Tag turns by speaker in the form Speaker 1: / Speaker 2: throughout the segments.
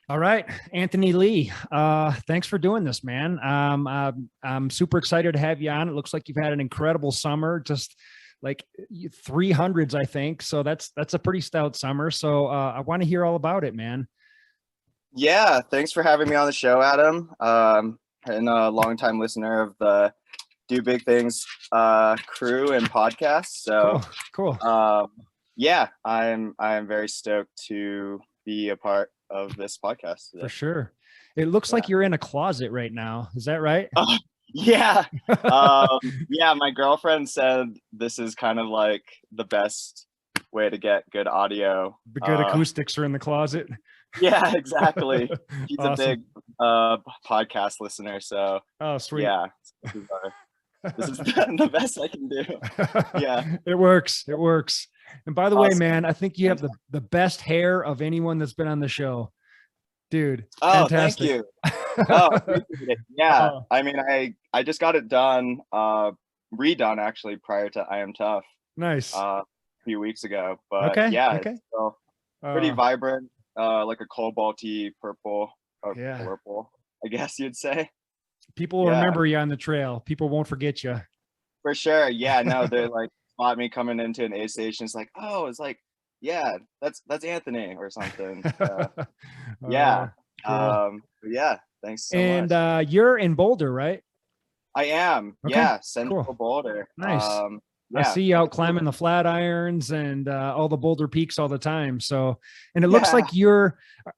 Speaker 1: All right, Anthony Lee. Thanks for doing this, man. I'm super excited to have you on. It looks like you've had an incredible summer, just like 300s, I think. So that's a pretty stout summer. So I want to hear all about it, man.
Speaker 2: Yeah, thanks for having me on the show, Adam. And a longtime listener of the Do Big Things crew and podcast.
Speaker 1: Cool, cool.
Speaker 2: Um, yeah, I'm very stoked to be a part of this podcast
Speaker 1: For
Speaker 2: today.
Speaker 1: sure. It looks
Speaker 2: Yeah.
Speaker 1: like you're in a closet right now. Is that right?
Speaker 2: Yeah. Yeah, my girlfriend said this is kind of like the best way to get good audio.
Speaker 1: The good acoustics are in the closet.
Speaker 2: Yeah, exactly. She's a
Speaker 1: Awesome.
Speaker 2: big podcast listener, so
Speaker 1: Oh, sweet.
Speaker 2: yeah, this is the best I can do. Yeah,
Speaker 1: It works. It works. And by the way,
Speaker 2: awesome.
Speaker 1: man, I think you have
Speaker 2: Thanks.
Speaker 1: the best hair of anyone that's been on the show. Dude,
Speaker 2: Oh, thank
Speaker 1: fantastic.
Speaker 2: you. Oh, appreciate it. Yeah,
Speaker 1: Oh,
Speaker 2: I mean, I just got it done, redone actually prior to I Am Tough,
Speaker 1: nice.
Speaker 2: a few weeks ago. But
Speaker 1: Okay.
Speaker 2: yeah, it's
Speaker 1: Okay.
Speaker 2: still pretty
Speaker 1: Uh,
Speaker 2: vibrant, like a cobalty purple or
Speaker 1: yeah.
Speaker 2: purple, I guess you'd say.
Speaker 1: People will
Speaker 2: Yeah.
Speaker 1: remember you on the trail. People won't forget you.
Speaker 2: For sure. Yeah, no, they're like spot me coming into an aid station. It's like, oh, it's like, yeah, that's Anthony or something. Yeah.
Speaker 1: Cool.
Speaker 2: But yeah, thanks so
Speaker 1: And
Speaker 2: much.
Speaker 1: you're in Boulder, right?
Speaker 2: I am,
Speaker 1: Okay.
Speaker 2: yeah, Central
Speaker 1: Cool.
Speaker 2: Boulder.
Speaker 1: Nice. I
Speaker 2: Yeah,
Speaker 1: see you
Speaker 2: like
Speaker 1: out climbing the Flatirons and all the Boulder Peaks all the time. So, and it looks
Speaker 2: yeah,
Speaker 1: like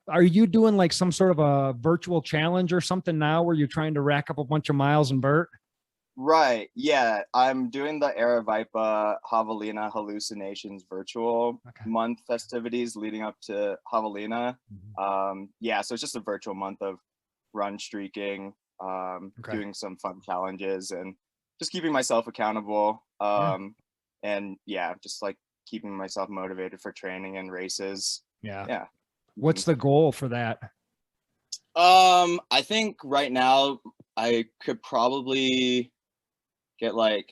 Speaker 1: are you doing like some sort of a virtual challenge or something now where you're trying to rack up a bunch of miles and vert?
Speaker 2: right. Yeah, I'm doing the Aravaipa Javelina Hallucinations virtual
Speaker 1: Okay.
Speaker 2: month festivities leading up to Javelina.
Speaker 1: Mhm.
Speaker 2: Yeah, so it's just a virtual month of run streaking,
Speaker 1: Okay.
Speaker 2: doing some fun challenges and just keeping myself accountable.
Speaker 1: Yeah.
Speaker 2: And yeah, just like keeping myself motivated for training and races.
Speaker 1: Yeah.
Speaker 2: Yeah.
Speaker 1: What's the goal for that?
Speaker 2: I think right now I could probably get like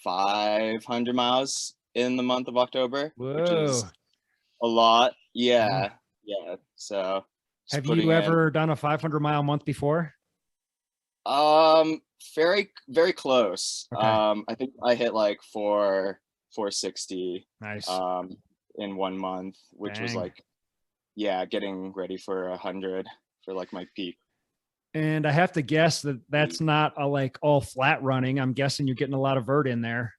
Speaker 2: 500 miles in the month of October, which is
Speaker 1: Whoa.
Speaker 2: a lot.
Speaker 1: Yeah.
Speaker 2: Yeah. Yeah. So just
Speaker 1: Have you
Speaker 2: putting in
Speaker 1: ever done a 500-mile month before?
Speaker 2: Um, very close.
Speaker 1: Okay.
Speaker 2: I think I hit like 460
Speaker 1: Nice.
Speaker 2: um in 1 month, which was
Speaker 1: Dang.
Speaker 2: like, yeah, getting ready for 100 for like my peak.
Speaker 1: And I have to guess that that's not a like all flat running. I'm guessing you're getting a lot of vert in there.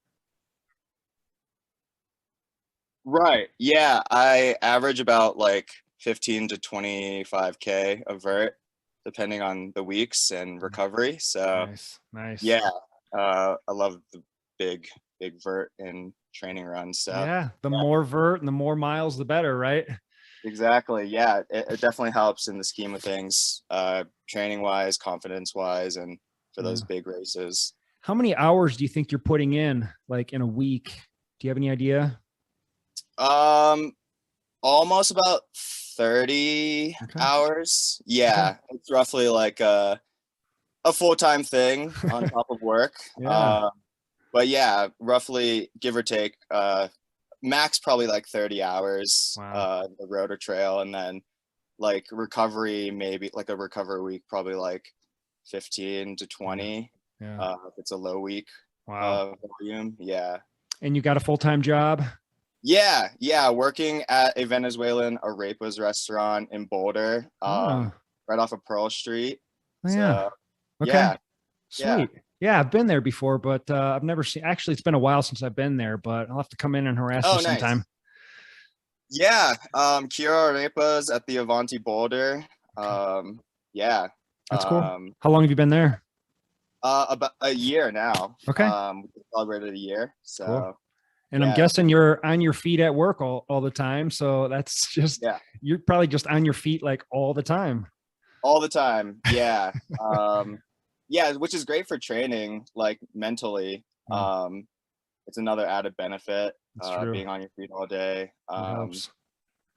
Speaker 2: Right. Yeah, I average about like 15 to 25K of vert depending on the weeks and recovery. So,
Speaker 1: Nice. Nice.
Speaker 2: yeah, I love the big vert and training runs. So,
Speaker 1: Yeah. The more vert and the more miles, the better, right?
Speaker 2: exactly. Yeah, it definitely helps in the scheme of things, training wise, confidence wise, and for
Speaker 1: Yeah.
Speaker 2: those big races.
Speaker 1: How many hours do you think you're putting in like in a week? Do you have any idea?
Speaker 2: Um, Almost about 30
Speaker 1: Okay.
Speaker 2: hours.
Speaker 1: Okay.
Speaker 2: Yeah, it's roughly like a full-time thing on top of work.
Speaker 1: Yeah.
Speaker 2: But yeah, roughly give or take, max probably like 30 hours,
Speaker 1: Wow.
Speaker 2: the road or trail, and then like recovery, maybe like a recovery week, probably like 15 to
Speaker 1: Yeah.
Speaker 2: 20.
Speaker 1: Yeah.
Speaker 2: If it's a low week
Speaker 1: Wow.
Speaker 2: volume. Yeah.
Speaker 1: And you got a full-time job?
Speaker 2: Yeah, yeah, working at a Venezuelan arepas restaurant in Boulder,
Speaker 1: Oh,
Speaker 2: right off of Pearl Street.
Speaker 1: yeah.
Speaker 2: So
Speaker 1: Okay.
Speaker 2: yeah, yeah.
Speaker 1: Sweet. Yeah, I've been there before, but I've never seen. Actually, it's been a while since I've been there, but I'll have to come in and harass you
Speaker 2: Oh, nice.
Speaker 1: sometime.
Speaker 2: Yeah, Kira Arepas at the Avanti Boulder.
Speaker 1: Okay,
Speaker 2: Yeah.
Speaker 1: that's cool.
Speaker 2: Um,
Speaker 1: How long have you been there?
Speaker 2: about a year now.
Speaker 1: Okay,
Speaker 2: We celebrated a year.
Speaker 1: cool.
Speaker 2: So
Speaker 1: And I'm
Speaker 2: yeah,
Speaker 1: guessing you're on your feet at work all the time. So that's just
Speaker 2: yeah,
Speaker 1: you're probably just on your feet like all the time.
Speaker 2: all the time. Yeah. Yeah, which is great for training, like mentally.
Speaker 1: Mm,
Speaker 2: It's another added benefit,
Speaker 1: that's true.
Speaker 2: being on your feet all day.
Speaker 1: It helps.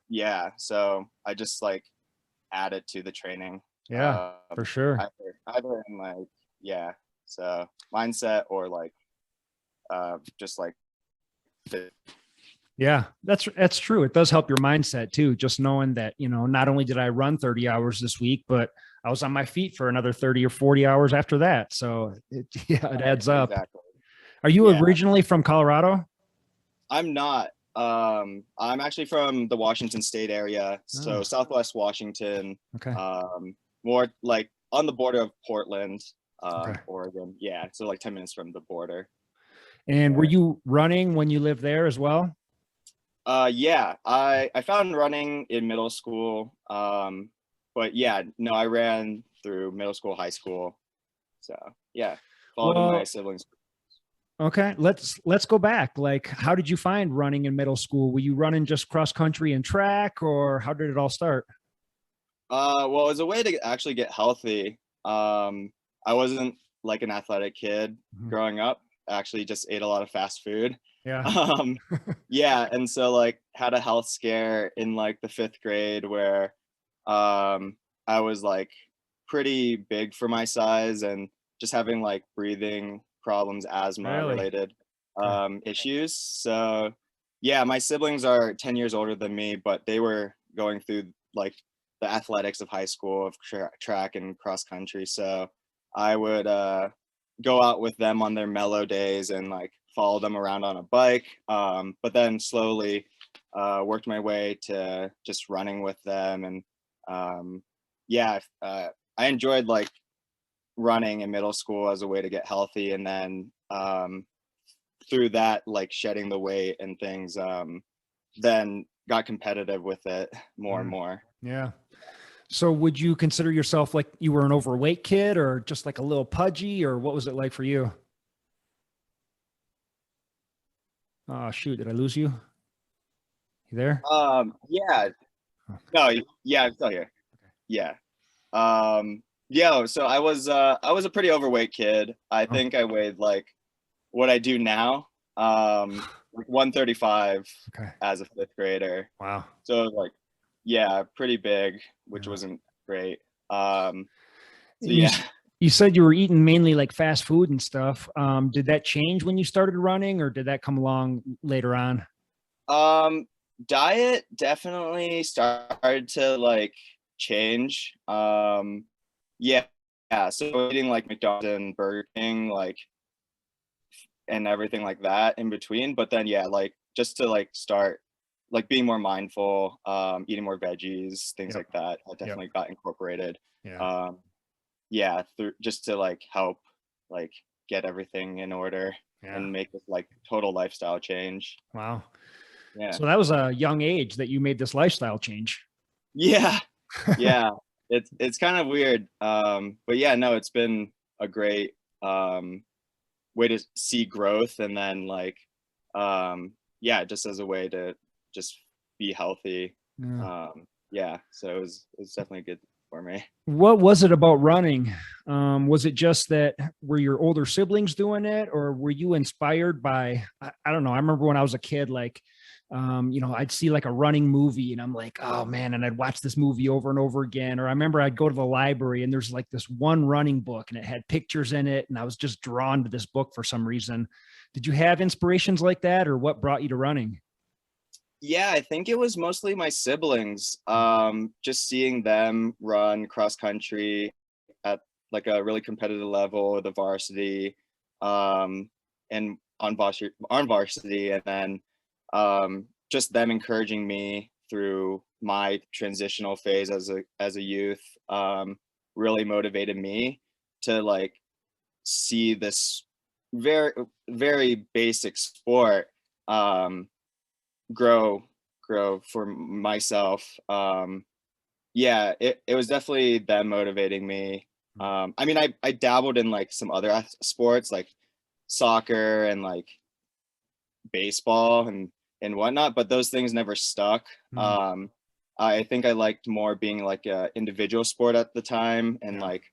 Speaker 2: Yeah, so I just like add it to the training.
Speaker 1: Yeah, for sure.
Speaker 2: Either in like, yeah, so mindset or like just like fit
Speaker 1: Yeah, that's true. It does help your mindset too. Just knowing that, not only did I run 30 hours this week, but I was on my feet for another 30 or 40 hours after that. So yeah, it
Speaker 2: Right,
Speaker 1: adds up.
Speaker 2: exactly.
Speaker 1: Are you
Speaker 2: Yeah,
Speaker 1: originally from Colorado?
Speaker 2: I'm not. I'm actually from the Washington State area, so
Speaker 1: Oh,
Speaker 2: Southwest Washington,
Speaker 1: okay.
Speaker 2: more like on the border of Portland,
Speaker 1: Okay.
Speaker 2: Oregon. Yeah, so like 10 minutes from the border
Speaker 1: And were
Speaker 2: there.
Speaker 1: you running when you lived there as well?
Speaker 2: Yeah, I found running in middle school. But yeah, no, I ran through middle school, high school. So yeah, followed in my
Speaker 1: Well,
Speaker 2: siblings.
Speaker 1: okay. Let's go back. Like, how did you find running in middle school? Were you running just cross country and track, or how did it all start?
Speaker 2: Well, as a way to actually get healthy, I wasn't like an athletic kid
Speaker 1: Mhm.
Speaker 2: growing up. I actually just ate a lot of fast food.
Speaker 1: Yeah.
Speaker 2: Um, yeah, and so like had a health scare in like the fifth grade where I was like pretty big for my size and just having like breathing problems, asthma
Speaker 1: Really?
Speaker 2: related
Speaker 1: Okay.
Speaker 2: issues. So yeah, my siblings are 10 years older than me, but they were going through like the athletics of high school of track and cross country. So I would go out with them on their mellow days and like follow them around on a bike. But then slowly worked my way to just running with them. And yeah, I enjoyed like running in middle school as a way to get healthy. And then through that, like shedding the weight and things, then got competitive with it more and
Speaker 1: Mm,
Speaker 2: more.
Speaker 1: yeah. So would you consider yourself like you were an overweight kid or just like a little pudgy, or what was it like for you? Oh, shoot. Did I lose you? You there?
Speaker 2: Yeah,
Speaker 1: Oh,
Speaker 2: no, yeah, I'm still here. Yeah. Yeah, so I was a pretty overweight kid. I
Speaker 1: oh,
Speaker 2: think I weighed like what I do now, like 135
Speaker 1: okay.
Speaker 2: as a fifth grader.
Speaker 1: Wow.
Speaker 2: So like, yeah, pretty big, which
Speaker 1: Yeah.
Speaker 2: wasn't great. Um, so
Speaker 1: And you
Speaker 2: yeah,
Speaker 1: s- you said you were eating mainly like fast food and stuff. Did that change when you started running, or did that come along later on?
Speaker 2: um, diet definitely started to like change. Yeah, yeah. So eating like McDonald's and Burger King, like and everything like that in between. But then yeah, like just to like start like being more mindful, eating more veggies, things
Speaker 1: Yep.
Speaker 2: like that. I
Speaker 1: Yep.
Speaker 2: definitely got incorporated.
Speaker 1: Yeah.
Speaker 2: Um, yeah, through just to like help like get everything in order
Speaker 1: Yeah.
Speaker 2: and make this like total lifestyle change.
Speaker 1: Wow.
Speaker 2: Yeah.
Speaker 1: So that was a young age that you made this lifestyle change.
Speaker 2: Yeah. Yeah. It's kind of weird. But yeah, no, it's been a great way to see growth and then like yeah, just as a way to just be healthy.
Speaker 1: Yeah.
Speaker 2: Yeah, so it was definitely good for me.
Speaker 1: What was it about running? Was it just that were your older siblings doing it, or were you inspired by? I don't know. I remember when I was a kid, like, I'd see like a running movie, and I'm like, oh man, and I'd watch this movie over and over again. Or I remember I'd go to the library, and there's like this one running book, and it had pictures in it, and I was just drawn to this book for some reason. Did you have inspirations like that, or what brought you to running?
Speaker 2: Yeah, I think it was mostly my siblings. Just seeing them run cross country at like a really competitive level, the varsity, um, and on varsity, and then just them encouraging me through my transitional phase as a youth, really motivated me to like see this very very basic sport um, grow for myself. Yeah, it was definitely them motivating me. I mean, I dabbled in like some other sports like soccer and like baseball and whatnot, but those things never stuck.
Speaker 1: Mm,
Speaker 2: I think I liked more being like a individual sport at the time, and
Speaker 1: yeah.
Speaker 2: like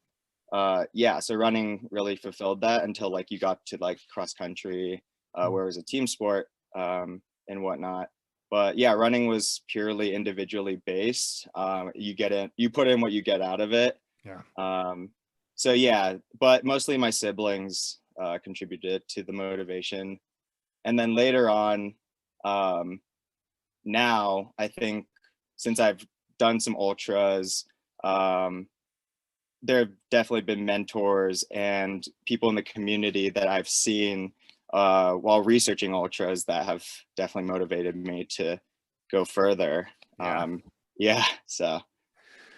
Speaker 2: yeah, so running really fulfilled that until like you got to like cross country,
Speaker 1: Mm,
Speaker 2: where it was a team sport, and whatnot. But yeah, running was purely individually based. You get in, you put in what you get out of it.
Speaker 1: yeah.
Speaker 2: um, so yeah, but mostly my siblings contributed to the motivation. And then later on, now I think since I've done some ultras, there have definitely been mentors and people in the community that I've seen while researching ultras that have definitely motivated me to go further.
Speaker 1: Yeah.
Speaker 2: Yeah. So,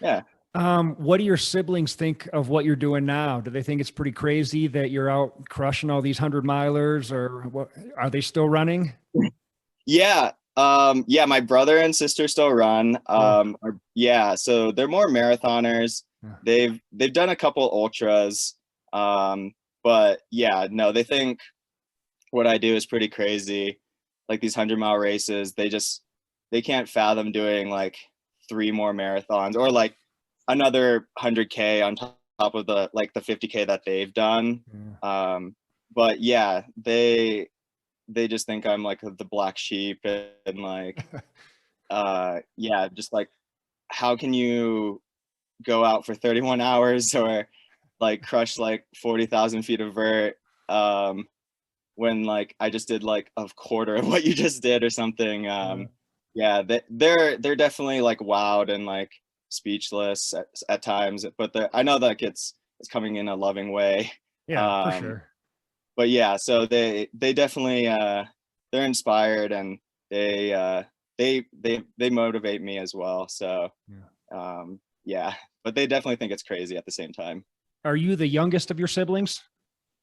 Speaker 2: yeah.
Speaker 1: What do your siblings think of what you're doing now? Do they think it's pretty crazy that you're out crushing all these 100-milers, or what? Are they still running?
Speaker 2: Yeah. Yeah, my brother and sister still run.
Speaker 1: Cool.
Speaker 2: Yeah, so they're more marathoners.
Speaker 1: Yeah.
Speaker 2: They've done a couple ultras. But yeah, no, they think what I do is pretty crazy. Like these 100-mile races, they can't fathom doing like 3 more marathons or like another 100K on top of the like the 50K that they've done.
Speaker 1: Yeah.
Speaker 2: But yeah, they just think I'm like the black sheep and like yeah, just like how can you go out for 31 hours or like crush like 40,000 feet of vert when like I just did like a quarter of what you just did or something. Yeah, they're definitely like wowed and like speechless at times, but I know that it's coming in a loving way.
Speaker 1: Yeah, for sure.
Speaker 2: But yeah, so they definitely they're inspired and they motivate me as well. So yeah, but they definitely think it's crazy at the same time.
Speaker 1: Are you the youngest of your siblings?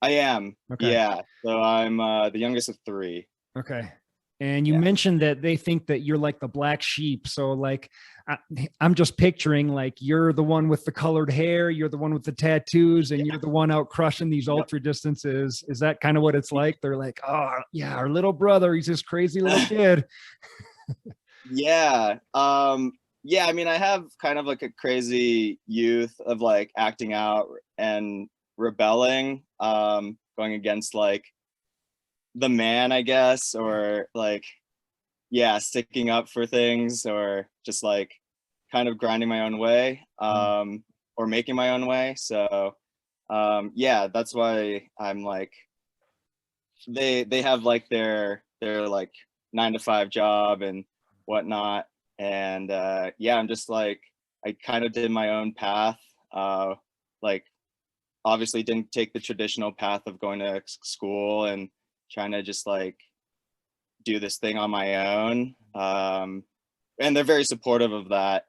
Speaker 2: I am.
Speaker 1: Okay.
Speaker 2: Yeah. So I'm the youngest of 3.
Speaker 1: Okay. And you
Speaker 2: Yeah.
Speaker 1: mentioned that they think that you're like the black sheep. So like, I'm just picturing like you're the one with the colored hair, you're the one with the tattoos, and you're the one out crushing these ultra distances. Is that kind of what it's like? They're like, oh yeah, our little brother, he's this crazy little kid.
Speaker 2: Yeah. Yeah, I mean, I have kind of like a crazy youth of like acting out and rebelling, going against like the man, I guess, or like, yeah, sticking up for things or just like kind of grinding my own way, or making my own way. So, yeah, that's why I'm like, they have like their like 9 to 5 job and whatnot. And yeah, I'm just like, I kind of did my own path. Like obviously didn't take the traditional path of going to school and trying to just like do this thing on my own. And they're very supportive of that,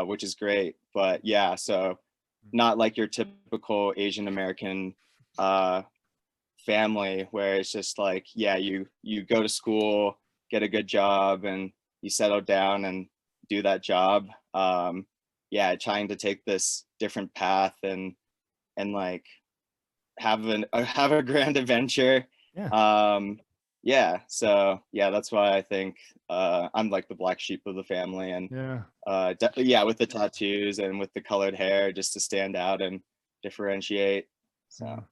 Speaker 2: which is great. But yeah, so not like your typical Asian American family where it's just like, yeah, you go to school, get a good job, and you settle down and do that job. Yeah, trying to take this different path and like have a grand adventure.
Speaker 1: Yeah.
Speaker 2: Yeah, so yeah, that's why I think I'm like the black sheep of the family, and
Speaker 1: Yeah.
Speaker 2: yeah, with the tattoos and with the colored hair, just to stand out and differentiate. So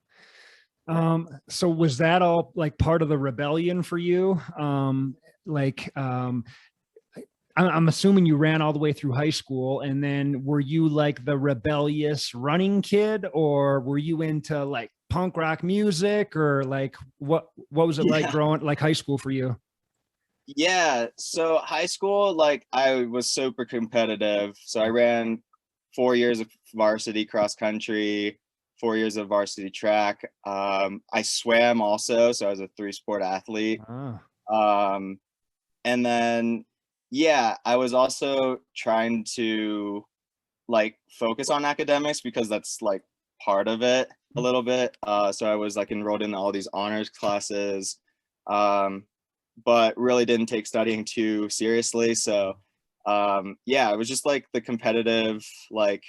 Speaker 1: So was that all like part of the rebellion for you? Like, I'm assuming you ran all the way through high school, and then were you like the rebellious running kid, or were you into like punk rock music, or like what was it like
Speaker 2: yeah.
Speaker 1: growing like high school for you?
Speaker 2: Yeah, so high school, like I was super competitive. So I ran 4 years of varsity cross country, 4 years of varsity track. I swam also, so I was a 3-sport athlete.
Speaker 1: Ah,
Speaker 2: Um, and then, yeah, I was also trying to like focus on academics because that's like part of it a little bit. So I was like enrolled in all these honors classes. But really didn't take studying too seriously. So yeah, it was just like the competitive, like,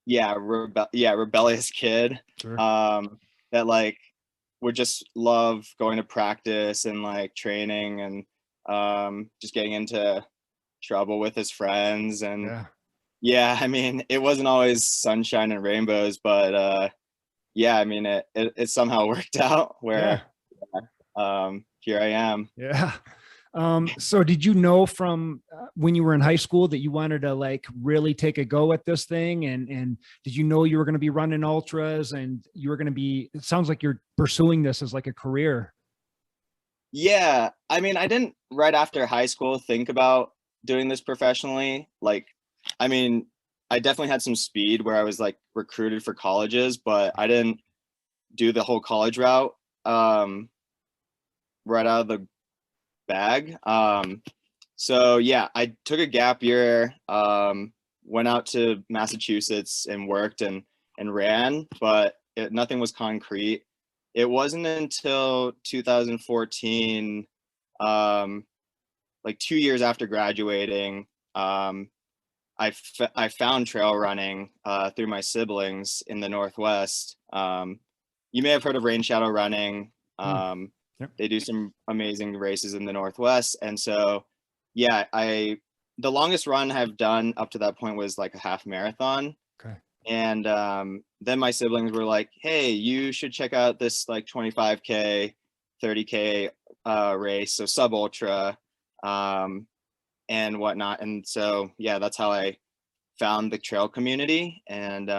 Speaker 2: yeah, rebellious kid
Speaker 1: sure.
Speaker 2: that like would just love going to practice and like training and just getting into trouble with his friends. And
Speaker 1: Yeah.
Speaker 2: yeah, I mean, it wasn't always sunshine and rainbows, but yeah, I mean, it somehow worked out
Speaker 1: Yeah.
Speaker 2: where here I am.
Speaker 1: Yeah. So did you know from when you were in high school that you wanted to like really take a go at this thing? And did you know you were going to be running ultras and you were going to be, it sounds like you're pursuing this as like a career.
Speaker 2: Yeah, I mean, I didn't right after high school think about doing this professionally. Like, I mean, I definitely had some speed where I was like recruited for colleges, but I didn't do the whole college route right out of the bag. So yeah, I took a gap year, went out to Massachusetts and worked and ran, but nothing was concrete. It wasn't until 2014, like 2 years after graduating, I found trail running through my siblings in the Northwest. You may have heard of Rain Shadow Running.
Speaker 1: Mm.
Speaker 2: Um,
Speaker 1: Yep.
Speaker 2: they do some amazing races in the Northwest, and so yeah, the longest run I've done up to that point was like a half marathon.
Speaker 1: Okay.
Speaker 2: And then my siblings were like, "Hey, you should check out this like 25K, 30K race, so sub ultra, and whatnot." And so yeah, that's how I found the trail community, and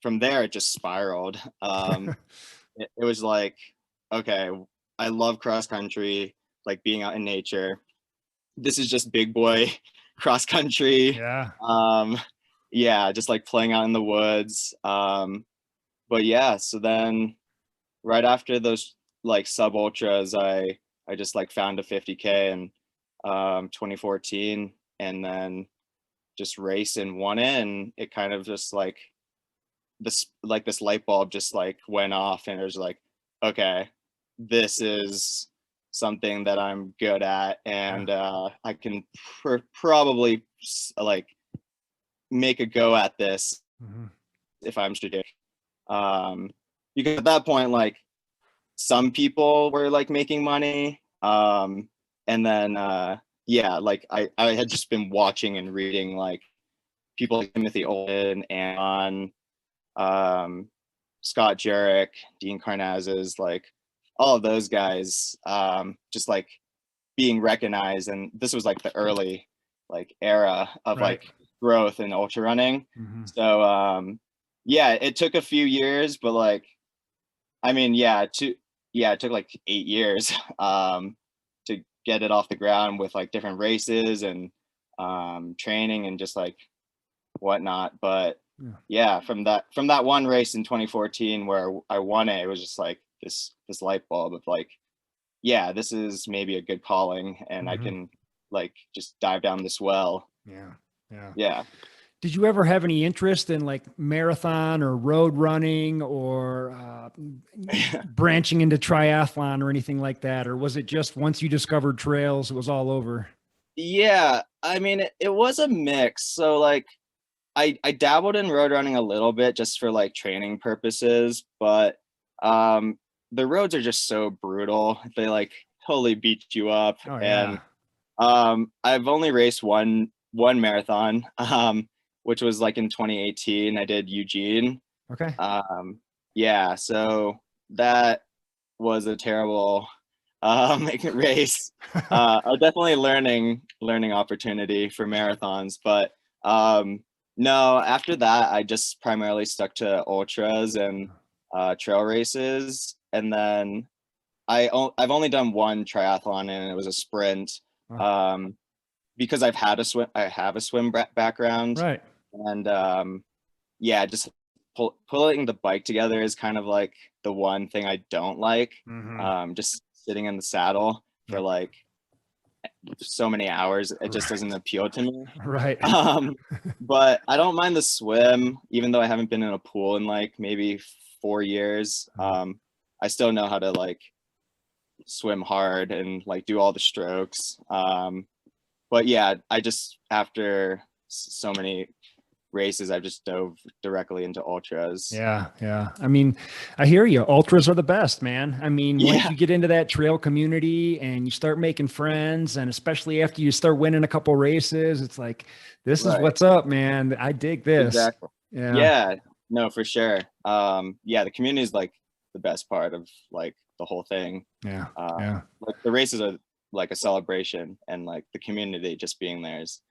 Speaker 2: from there it just spiraled. It was like, okay, I love cross country, like being out in nature. This is just big boy cross country.
Speaker 1: Yeah.
Speaker 2: Yeah, just like playing out in the woods. But yeah, so then right after those like sub ultras, I just like found a 50K in 2014, and then just race and won it, and it kind of just this light bulb just like went off, and it was like, okay, this is something that I'm good at, and I can probably like make a go at this
Speaker 1: Mhm.
Speaker 2: if I'm strategic. Because at that point, like some people were like making money, and then yeah, like I had just been watching and reading like people like Timothy Olin and Scott Jurek, Dean Karnazes, like all of those guys, just like being recognized. And this was like the early like era of
Speaker 1: Right.
Speaker 2: like growth in ultra running.
Speaker 1: Mhm.
Speaker 2: So yeah, it took a few years, but like I mean, yeah, it took like 8 years to get it off the ground with like different races and training and just like whatnot. But
Speaker 1: Yeah.
Speaker 2: yeah, from that one race in 2014 where I won it, it was just like this light bulb of like, yeah, this is maybe a good calling, and I
Speaker 1: Mhm.
Speaker 2: can like just dive down this well.
Speaker 1: Yeah. Yeah.
Speaker 2: Yeah.
Speaker 1: Did you ever have any interest in like marathon or road running or branching into triathlon or anything like that? Or was it just once you discovered trails, it was all over?
Speaker 2: Yeah, I mean, it was a mix. So like I dabbled in road running a little bit just for like training purposes, but the roads are just so brutal. They like totally beat you up.
Speaker 1: Oh,
Speaker 2: And
Speaker 1: yeah.
Speaker 2: I've only raced one marathon, which was like in 2018. I did Eugene.
Speaker 1: Okay.
Speaker 2: Um, yeah, so that was a terrible race. A definitely learning opportunity for marathons, but no, after that I just primarily stuck to ultras and trail races, and then I've only done one triathlon, and it was a sprint.
Speaker 1: Oh,
Speaker 2: Um, because I have a swim background,
Speaker 1: right.
Speaker 2: and yeah, just pulling the bike together is kind of like the one thing I don't like.
Speaker 1: Hmm.
Speaker 2: Just sitting in the saddle for
Speaker 1: Yep.
Speaker 2: like so many hours, it just doesn't appeal to me.
Speaker 1: Right.
Speaker 2: Um, but I don't mind the swim, even though I haven't been in a pool in like maybe 4 years. I still know how to like swim hard and like do all the strokes. But yeah, I just after so many races, I've just dove directly into ultras.
Speaker 1: Yeah, yeah. I mean, I hear you. Ultras are the best, man. I mean, once
Speaker 2: Yeah,
Speaker 1: you get into that trail community and you start making friends, and especially after you start winning a couple races, it's like, this is
Speaker 2: right.
Speaker 1: what's up, man. I dig this.
Speaker 2: Exactly.
Speaker 1: Yeah,
Speaker 2: Yeah, no, for sure. Yeah, the community is like the best part of like the whole thing.
Speaker 1: yeah, yeah.
Speaker 2: Like the races are like a celebration, and like the community just being there is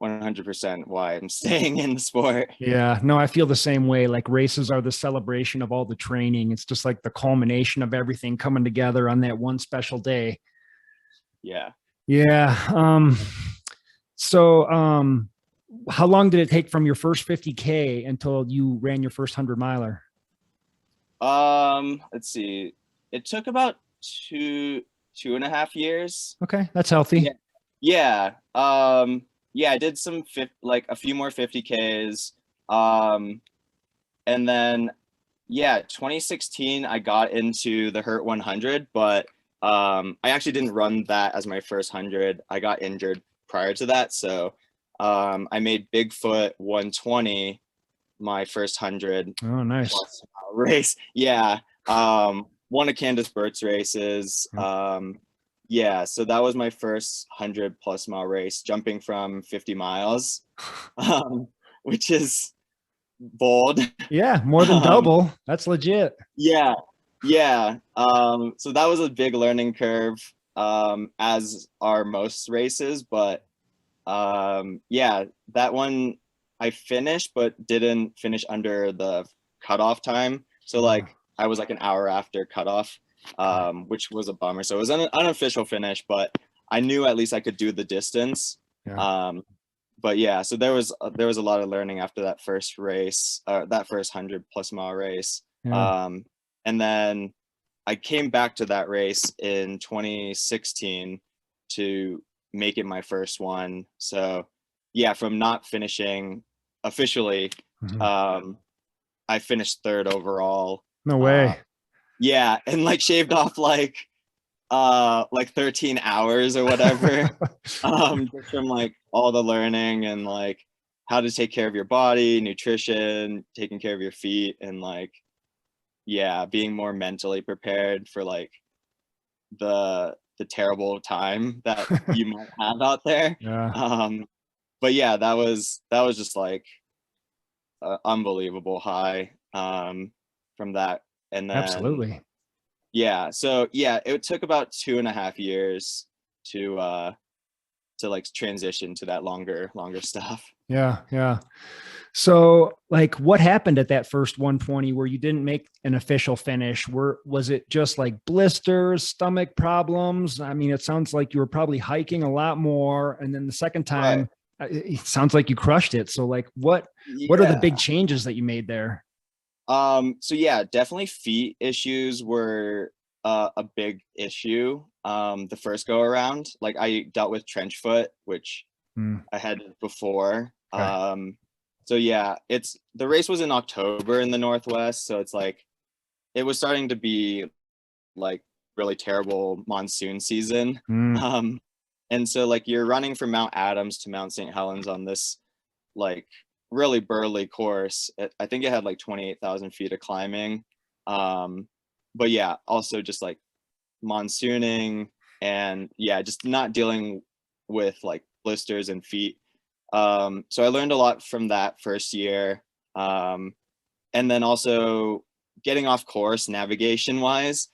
Speaker 2: 100% why I'm staying in the sport.
Speaker 1: Yeah, no, I feel the same way. Like races are the celebration of all the training. It's just like the culmination of everything coming together on that one special day.
Speaker 2: Yeah.
Speaker 1: Yeah. So how long did it take from your first 50K until you ran your first 100 miler?
Speaker 2: Let's see. It took about 2.5 years.
Speaker 1: Okay, that's healthy.
Speaker 2: Yeah. Yeah. Yeah, I did like a few more 50Ks. And then yeah, 2016 I got into the Hurt 100, but I actually didn't run that as my first 100. I got injured prior to that, so I made Bigfoot 120 my first 100
Speaker 1: Oh, nice.
Speaker 2: plus race. Yeah. One of Candace Burt's races. Yeah, so that was my first 100+ mile race, jumping from 50 miles, which is bold.
Speaker 1: Yeah, more than double. That's legit.
Speaker 2: Yeah, yeah. So that was a big learning curve, as are most races, but yeah, that one I finished, but didn't finish under the cutoff time. So like I was like an hour after cutoff, which was a bummer. So it was an unofficial finish, but I knew at least I could do the distance.
Speaker 1: Yeah.
Speaker 2: But yeah, so there was a lot of learning after that first race, that first 100+ mile race.
Speaker 1: Yeah.
Speaker 2: And then I came back to that race in 2016 to make it my first one. So yeah, from not finishing officially,
Speaker 1: Mhm.
Speaker 2: I finished third overall.
Speaker 1: No way.
Speaker 2: Yeah, and like shaved off like 13 hours or whatever. Just from like all the learning and like how to take care of your body, nutrition, taking care of your feet, and like yeah, being more mentally prepared for like the terrible time that you might have out there.
Speaker 1: Yeah,
Speaker 2: But yeah, that was just like unbelievable high from that. And then
Speaker 1: absolutely.
Speaker 2: yeah, so yeah, it took about 2.5 years to like transition to that longer stuff.
Speaker 1: Yeah, yeah. So, like, what happened at that first 120 where you didn't make an official finish? Was it just like blisters, stomach problems? I mean, it sounds like you were probably hiking a lot more, and then the second
Speaker 2: Right.
Speaker 1: time, it sounds like you crushed it. So, like, what are the big
Speaker 2: Yeah.
Speaker 1: changes that you made there?
Speaker 2: So yeah, definitely feet issues were a big issue. The first go around, like I dealt with trench foot, which
Speaker 1: Hmm.
Speaker 2: I had before.
Speaker 1: Okay.
Speaker 2: So yeah, the race was in October in the Northwest, so it's like it was starting to be like really terrible monsoon season.
Speaker 1: Hmm.
Speaker 2: And so like you're running from Mount Adams to Mount St. Helens on this like really burly course. I think it had like 28,000 feet of climbing. But yeah, also just like monsooning and yeah, just not dealing with like blisters and feet. So I learned a lot from that first year. And then also getting off course navigation wise.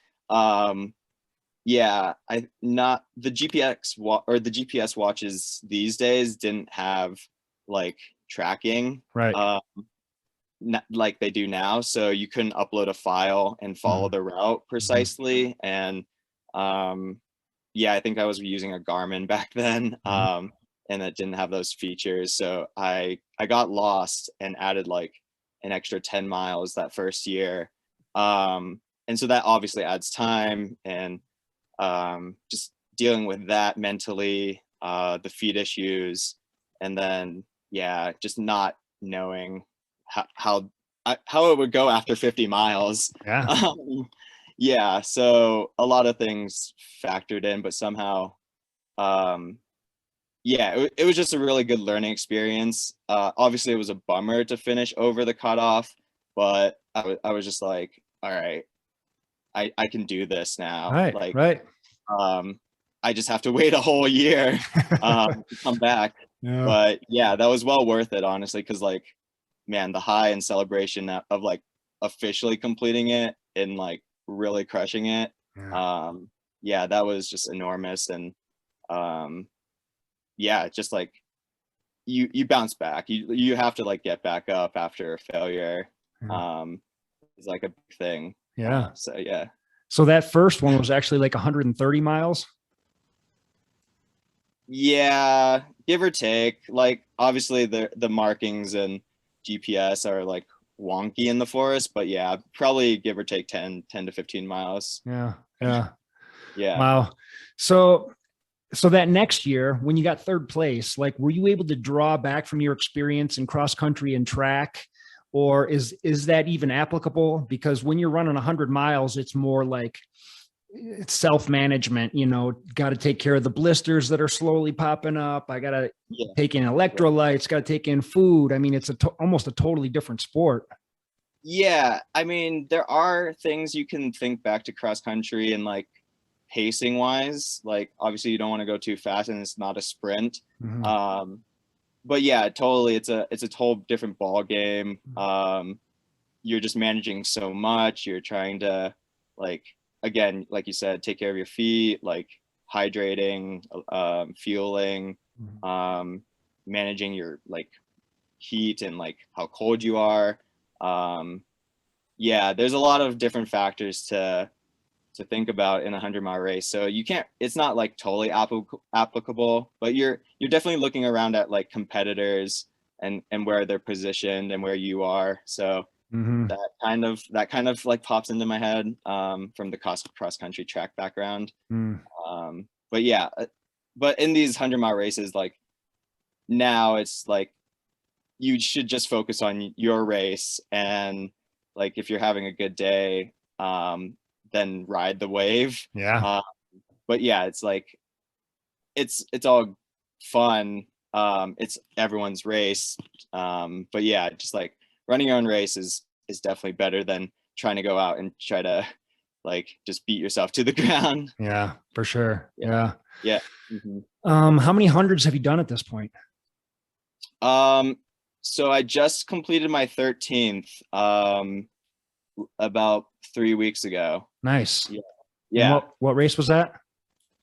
Speaker 2: Yeah, I not the the GPS watches these days didn't have like tracking
Speaker 1: Right.
Speaker 2: like they do now, so you couldn't upload a file and follow
Speaker 1: Mhm.
Speaker 2: the route
Speaker 1: Mhm.
Speaker 2: precisely. And yeah, I think I was using a Garmin back then,
Speaker 1: Mhm.
Speaker 2: and it didn't have those features, so I got lost and added like an extra 10 miles that first year. And so that obviously adds time and just dealing with that mentally, the feet issues, and then yeah, just not knowing how it would go after 50 miles.
Speaker 1: Yeah.
Speaker 2: Um, yeah, so a lot of things factored in, but somehow, um, yeah, it was just a really good learning experience. Obviously, it was a bummer to finish over the cutoff, but I was just like, all right, I can do this now.
Speaker 1: Right.
Speaker 2: Like,
Speaker 1: Right.
Speaker 2: um, I just have to wait a whole year to come back.
Speaker 1: Yeah.
Speaker 2: But yeah, that was well worth it, honestly, because like, man, the high and celebration of like officially completing it and like really crushing it.
Speaker 1: Yeah.
Speaker 2: Um, yeah, that was just enormous. And yeah, just like you bounce back. You have to like get back up after a failure. Is like a big thing.
Speaker 1: Yeah.
Speaker 2: So yeah.
Speaker 1: So that first one was actually like 130 miles.
Speaker 2: Yeah, give or take. Like obviously the markings and GPS are like wonky in the forest, but yeah, probably give or take 10 to 15 miles.
Speaker 1: Yeah. Yeah.
Speaker 2: Yeah.
Speaker 1: Wow. So that next year when you got third place, like, were you able to draw back from your experience in cross country and track, or is that even applicable? Because when you're running 100 miles, it's more like it's self-management, got to take care of the blisters that are slowly popping up. I got to take in electrolytes, got to take in food. I mean, it's almost a totally different sport.
Speaker 2: Yeah, I mean, there are things you can think back to cross country and like pacing wise, like obviously you don't want to go too fast and it's not a sprint. But yeah, totally, it's a whole different ball game. You're just managing so much. You're trying to, like, again, like you said, take care of your feet, like hydrating, fueling, managing your like heat and like how cold you are. Yeah, there's a lot of different factors to think about in a 100-mile race. So you can't, it's not like totally applicable, but you're definitely looking around at like competitors and where they're positioned and where you are. So that kind of like pops into my head from the cross country track background. But yeah, but in these 100-mile races, like now it's like you should just focus on your race, and like if you're having a good day, then ride the wave.
Speaker 1: Yeah.
Speaker 2: But yeah, it's like it's all fun. It's everyone's race. But yeah, just like running your own race is definitely better than trying to go out and try to like just beat yourself to the ground.
Speaker 1: Yeah, for sure. Yeah.
Speaker 2: Yeah.
Speaker 1: How many hundreds have you done at this point?
Speaker 2: So I just completed my 13th about 3 weeks ago.
Speaker 1: Nice.
Speaker 2: Yeah.
Speaker 1: And what race was that?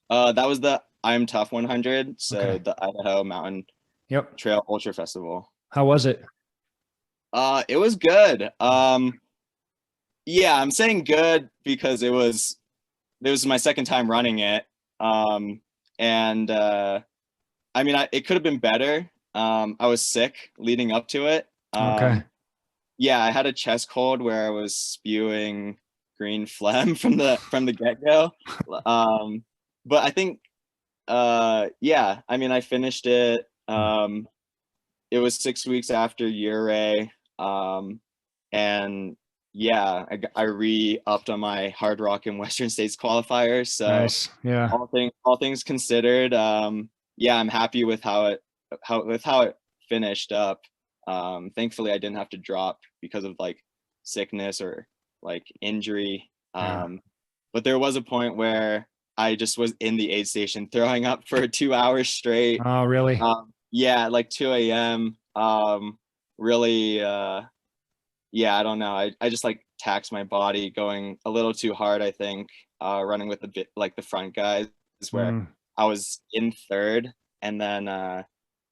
Speaker 2: That was the I'm Tough 100. So
Speaker 1: Okay.
Speaker 2: the Idaho Mountain Trail Ultra Festival.
Speaker 1: How was it?
Speaker 2: It was good. Yeah, I'm saying good because it was my second time running it. And I mean, it could have been better. I was sick leading up to it.
Speaker 1: Okay.
Speaker 2: Yeah, I had a chest cold where I was spewing green phlegm from the get-go. But I think yeah, I mean, I finished it. It was 6 weeks after Ouray. And yeah, I re-upped on my Hard Rock and Western States qualifiers. So
Speaker 1: nice. Yeah.
Speaker 2: all things considered, yeah, I'm happy with how it finished up. Thankfully I didn't have to drop because of like sickness or like injury. But there was a point where I just was in the aid station throwing up for 2 hours straight.
Speaker 1: Oh, really?
Speaker 2: Yeah, like 2 a.m. Really, yeah, I don't know. I just like taxed my body going a little too hard, I think, running with the front guys where I was in third, and then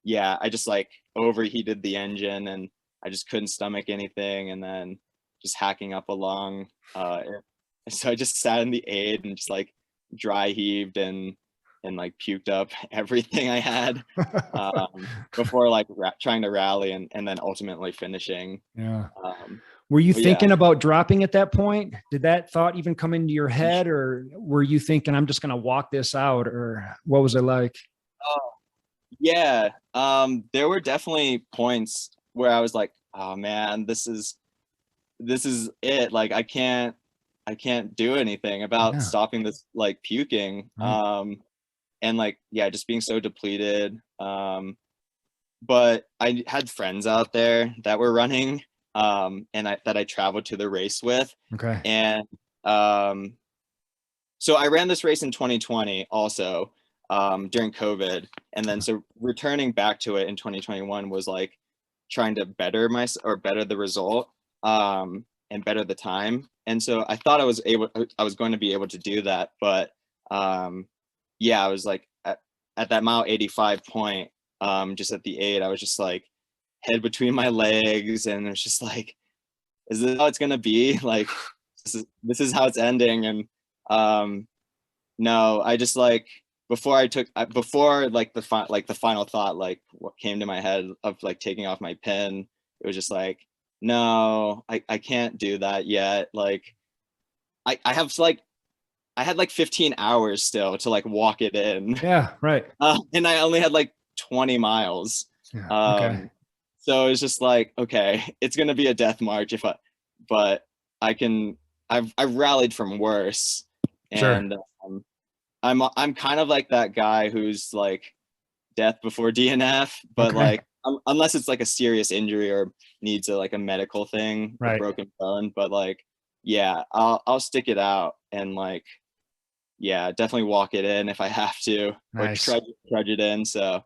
Speaker 2: yeah, I just like overheated the engine and I just couldn't stomach anything, and then just hacking up along. So I just sat in the aid and just like dry heaved and like puked up everything I had before like trying to rally and then ultimately finishing.
Speaker 1: Yeah. Were you thinking about dropping at that point? Did that thought even come into your head, or were you thinking I'm just going to walk this out, or what was it like?
Speaker 2: Yeah. There were definitely points where I was like, oh man, this is it. Like I can't do anything about stopping this like puking. And like, yeah, just being so depleted. But I had friends out there that were running, and that I traveled to the race with.
Speaker 1: Okay.
Speaker 2: And so I ran this race in 2020 also, during COVID. And then so returning back to it in 2021 was like trying to better the result, and better the time. And so I thought I was going to be able to do that. But yeah, I was like at that mile 85 point, just at the 8, I was just like head between my legs, and it's just like, is this how it's gonna be? Like, this is how it's ending. And no, I just like, before like the final thought, like what came to my head of like taking off my pin, it was just like, no, I can't do that yet. Like I had like 15 hours still to like walk it in.
Speaker 1: Yeah. Right.
Speaker 2: And I only had like 20 miles.
Speaker 1: Yeah. Okay.
Speaker 2: So it's just like, okay, it's gonna be a death march but I've rallied from worse.
Speaker 1: Sure.
Speaker 2: And I'm kind of like that guy who's like death before DNF, but
Speaker 1: Okay.
Speaker 2: like unless it's like a serious injury or needs a medical thing, a
Speaker 1: Right.
Speaker 2: broken bone. But like, yeah, I'll stick it out and like, yeah, definitely walk it in if I have to, or
Speaker 1: Nice.
Speaker 2: trudge it in. So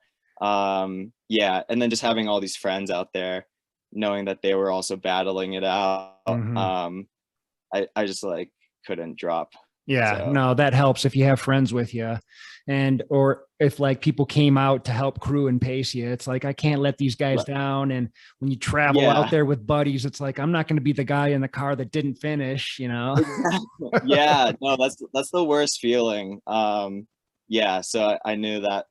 Speaker 2: yeah, and then just having all these friends out there, knowing that they were also battling it out. I just like couldn't drop.
Speaker 1: Yeah,
Speaker 2: So
Speaker 1: no, that helps if you have friends with you, and or if like people came out to help crew and pace you. It's like, I can't let these guys down. And when you travel
Speaker 2: yeah,
Speaker 1: out there with buddies, it's like, I'm not going to be the guy in the car that didn't finish, you know?
Speaker 2: exactly. Yeah, no, that's the worst feeling. Yeah, so I knew that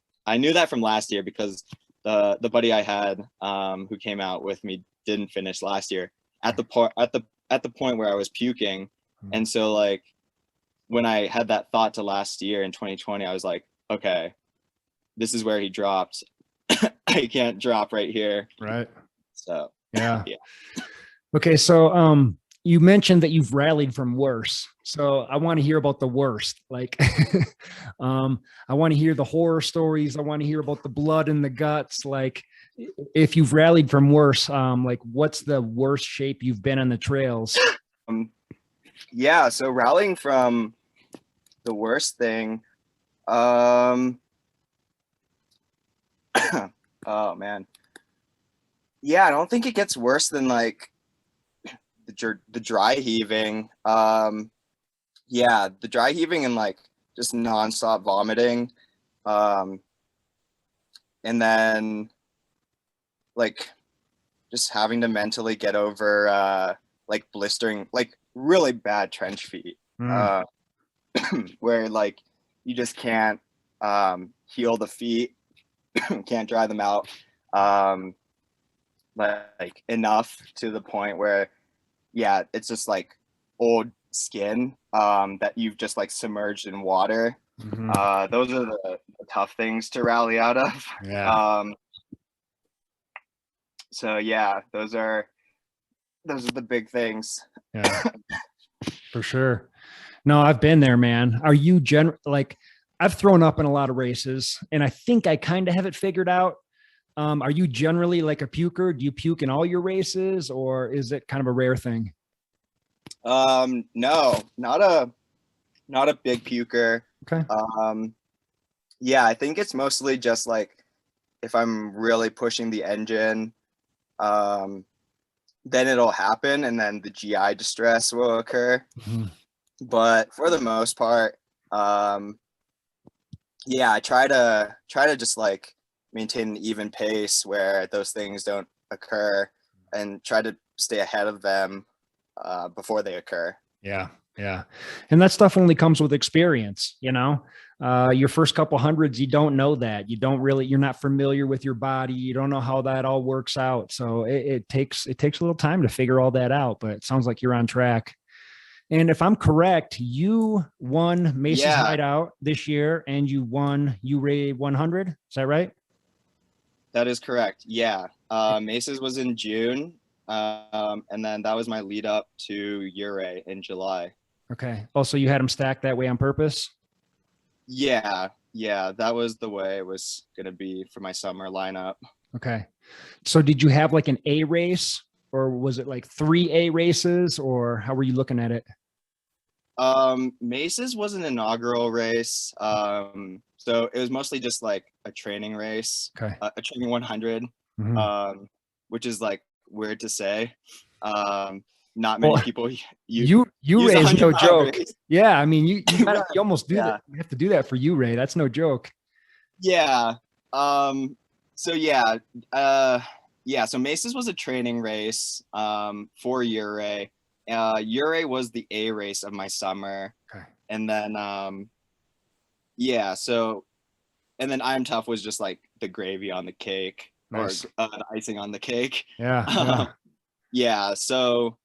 Speaker 2: from last year, because the buddy I had who came out with me didn't finish last year at the point where I was puking. And so like when I had that thought to last year in 2020, I was like, okay, this is where he dropped. I can't drop right here.
Speaker 1: Right.
Speaker 2: So
Speaker 1: Yeah.
Speaker 2: yeah.
Speaker 1: Okay. So, you mentioned that you've rallied from worse. So I want to hear about the worst. Like, I want to hear the horror stories. I want to hear about the blood and the guts. Like, if you've rallied from worse, like what's the worst shape you've been on the trails?
Speaker 2: Yeah, so rallying from the worst thing, oh man, yeah, I don't think it gets worse than like the dry heaving. Yeah, the dry heaving and like just nonstop vomiting, and then like just having to mentally get over like blistering, like really bad trench feet, where like you just can't heal the feet, can't dry them out like enough to the point where, yeah, it's just like old skin that you've just like submerged in water. Those are the tough things to rally out of.
Speaker 1: Yeah.
Speaker 2: So yeah, those are the big things.
Speaker 1: Yeah, for sure. No, I've been there, man. Are you like, I've thrown up in a lot of races and I think I kind of have it figured out. Are you generally like a puker? Do you puke in all your races, or is it kind of a rare thing?
Speaker 2: No, not a big puker.
Speaker 1: Okay.
Speaker 2: Yeah, I think it's mostly just like if I'm really pushing the engine, then it'll happen, and then the GI distress will occur. But for the most part, yeah, I try to just like maintain an even pace where those things don't occur, and try to stay ahead of them before they occur.
Speaker 1: Yeah. Yeah. And that stuff only comes with experience, you know. Your first couple hundreds, you don't know that. You're not familiar with your body. You don't know how that all works out. So it takes a little time to figure all that out, but it sounds like you're on track. And if I'm correct, you won Mace's Hideout this year and you won Ouray 100. Is that right?
Speaker 2: That is correct. Yeah. Mace's was in June. And then that was my lead up to Ouray in July.
Speaker 1: Okay. Also, you had them stacked that way on purpose?
Speaker 2: Yeah. Yeah. That was the way it was going to be for my summer lineup.
Speaker 1: Okay. So did you have like an A race, or was it like 3 A races, or how were you looking at it?
Speaker 2: Mace's was an inaugural race. So it was mostly just like a training race,
Speaker 1: Okay.
Speaker 2: A training 100, which is like weird to say. Not many people
Speaker 1: you raise no joke.
Speaker 2: Race.
Speaker 1: Yeah, I mean you almost do that. You have to do that for Ouray. That's no joke.
Speaker 2: Yeah. So so Maces was a training race for Ouray. Ouray was the A race of my summer.
Speaker 1: Okay.
Speaker 2: And then and then I'm Tough was just like the gravy on the cake.
Speaker 1: Nice.
Speaker 2: Or the icing on the cake.
Speaker 1: Yeah.
Speaker 2: So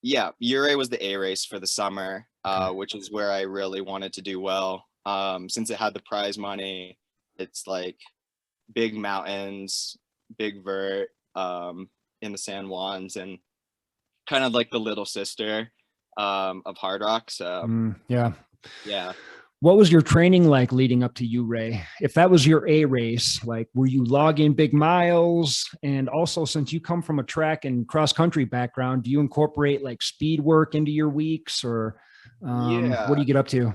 Speaker 2: Ouray was the A race for the summer, which is where I really wanted to do well. Since it had the prize money, it's like big mountains, big vert in the San Juans, and kind of like the little sister of Hard Rock. So
Speaker 1: Yeah.
Speaker 2: yeah.
Speaker 1: What was your training like leading up to Ouray? If that was your A race, like were you logging big miles? And also, since you come from a track and cross country background, do you incorporate like speed work into your weeks, or what do you get up to?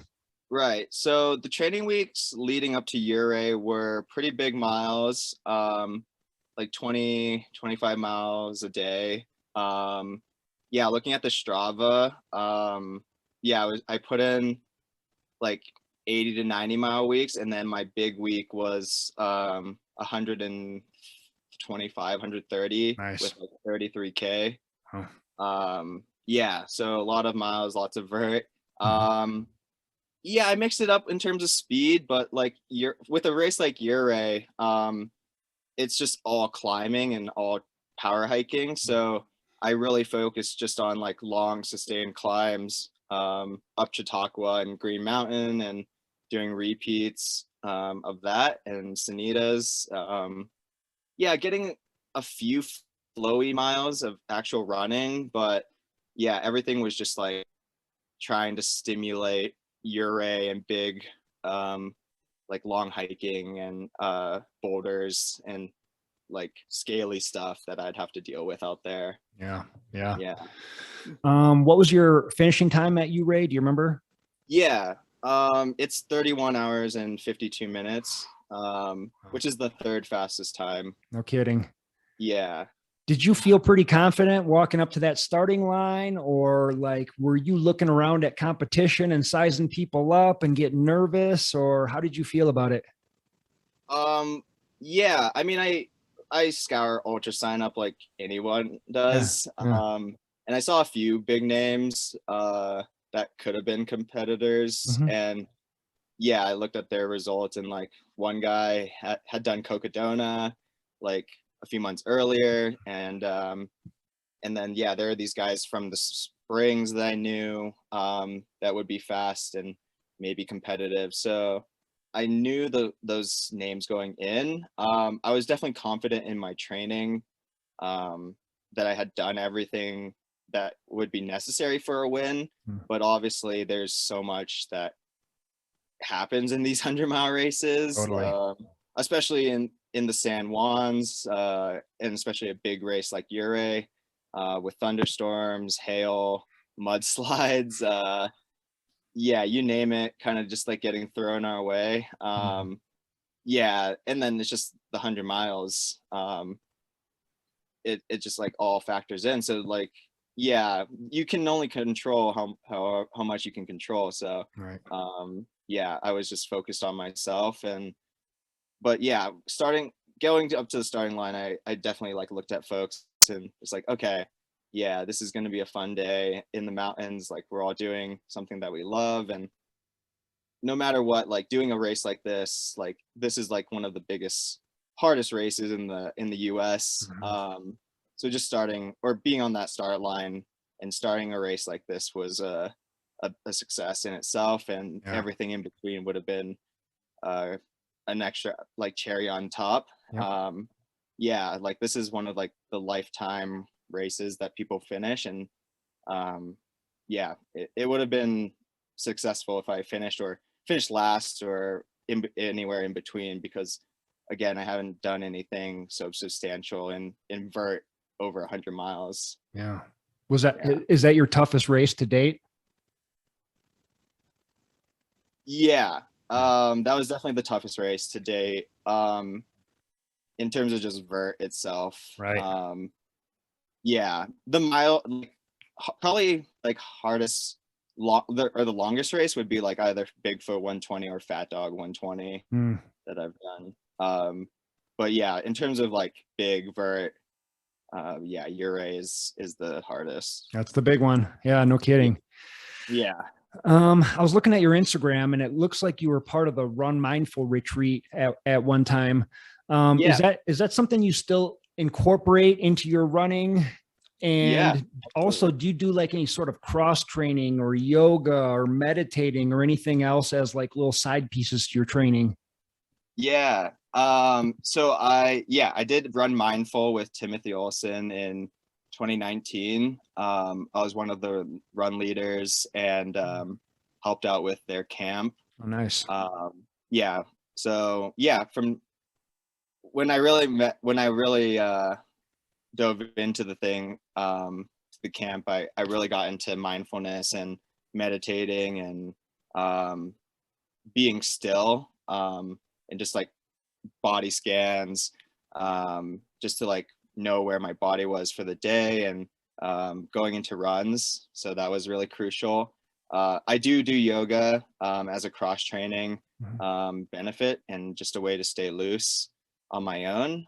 Speaker 2: Right. So the training weeks leading up to Ouray were pretty big miles, like 20, 25 miles a day. Looking at the Strava, I put in like 80 to 90 mile weeks, and then my big week was 125, 130
Speaker 1: Nice.
Speaker 2: with like 33K.
Speaker 1: Huh.
Speaker 2: So a lot of miles, lots of vert. I mixed it up in terms of speed, but like with a race like Ouray, it's just all climbing and all power hiking. So I really focused just on like long sustained climbs up Chautauqua and Green Mountain, and doing repeats of that and Sanitas. Getting a few flowy miles of actual running, but everything was just like trying to stimulate Ouray and big like long hiking and boulders and like scaly stuff that I'd have to deal with out there.
Speaker 1: Yeah. What was your finishing time at Ouray? Do you remember?
Speaker 2: It's 31 hours and 52 minutes, which is the third fastest time.
Speaker 1: No kidding.
Speaker 2: Yeah.
Speaker 1: Did you feel pretty confident walking up to that starting line, or like were you looking around at competition and sizing people up and getting nervous, or how did you feel about it?
Speaker 2: I mean, I scour ultra sign up like anyone does.
Speaker 1: Yeah.
Speaker 2: And I saw a few big names that could have been competitors. And I looked at their results, and like one guy had done Cocodona like a few months earlier, and then there are these guys from the Springs that I knew that would be fast and maybe competitive. So I knew those names going in. I was definitely confident in my training, that I had done everything that would be necessary for a win. But obviously there's so much that happens in these 100-mile races,
Speaker 1: Totally.
Speaker 2: especially in the San Juans, and especially a big race like Ouray, with thunderstorms, hail, mudslides, you name it, kind of just like getting thrown our way. And then it's just the 100 miles. It just like all factors in. So like, you can only control how much you can control. So
Speaker 1: Right.
Speaker 2: I was just focused on myself. But going up to the starting line, I definitely like looked at folks and was like, okay, this is going to be a fun day in the mountains. Like we're all doing something that we love, and no matter what, like doing a race like this is like one of the hardest races in the US. So just starting or being on that start line and starting a race like this was a success in itself, and everything in between would have been an extra like cherry on top. Like this is one of like the lifetime races that people finish, and it would have been successful if I finished last or anywhere in between, because again, I haven't done anything so substantial and invert over 100 miles.
Speaker 1: Is that your toughest race to date?
Speaker 2: That was definitely the toughest race to date, in terms of just vert itself.
Speaker 1: Right.
Speaker 2: The mile, like, probably like hardest the longest race would be like either Bigfoot 120 or Fat Dog 120 that I've done. but yeah, in terms of like big vert, yeah, Ouray is the hardest.
Speaker 1: That's the big one. Yeah, no kidding.
Speaker 2: Yeah.
Speaker 1: I was looking at your Instagram and it looks like you were part of the Run Mindful retreat at one time.
Speaker 2: Yeah.
Speaker 1: Is that something you still incorporate into your running?
Speaker 2: Yeah.
Speaker 1: And also, do you do like any sort of cross training or yoga or meditating or anything else as like little side pieces to your training?
Speaker 2: Yeah. So I did Run Mindful with Timothy Olson in 2019. I was one of the run leaders and helped out with their camp.
Speaker 1: Oh, nice.
Speaker 2: Yeah. So yeah, from when I really dove into the thing, the camp, I really got into mindfulness and meditating and being still, and just like body scans, just to like know where my body was for the day, and going into runs. So that was really crucial. I do yoga as a cross training benefit and just a way to stay loose on my own,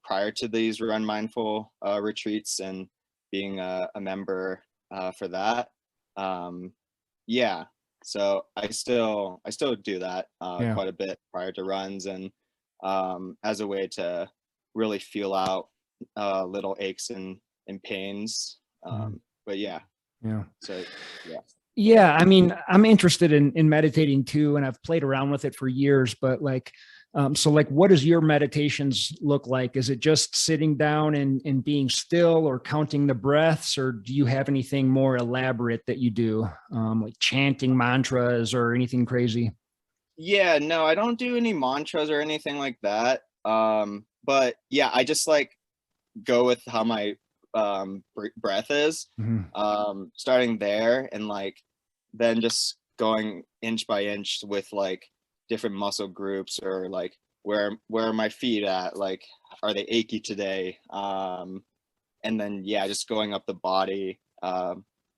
Speaker 2: prior to these Run Mindful retreats and being a member for that. Yeah, so I still do that
Speaker 1: Yeah.
Speaker 2: quite a bit prior to runs, and as a way to really feel out little aches and pains. But yeah,
Speaker 1: Yeah.
Speaker 2: so yeah.
Speaker 1: Yeah, I mean, I'm interested in meditating too, and I've played around with it for years. But like, so like, what does your meditations look like? Is it just sitting down and being still, or counting the breaths, or do you have anything more elaborate that you do, like chanting mantras or anything crazy?
Speaker 2: Yeah, no, I don't do any mantras or anything like that. But yeah, I just like go with how my breath is,
Speaker 1: Mhm.
Speaker 2: starting there, and like then just going inch by inch with like different muscle groups, or like where are my feet at, like are they achy today, and then yeah, just going up the body,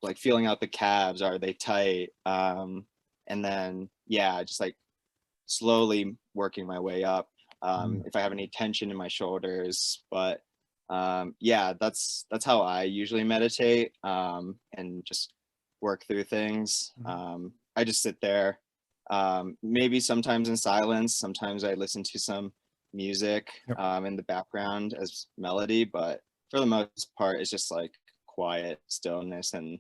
Speaker 2: like feeling out the calves, are they tight, and then yeah, just like slowly working my way up, if I have any tension in my shoulders. But yeah, that's how I usually meditate, and just work through things. I just sit there, maybe sometimes in silence, sometimes I listen to some music
Speaker 1: Yep.
Speaker 2: in the background as melody, but for the most part it's just like quiet stillness and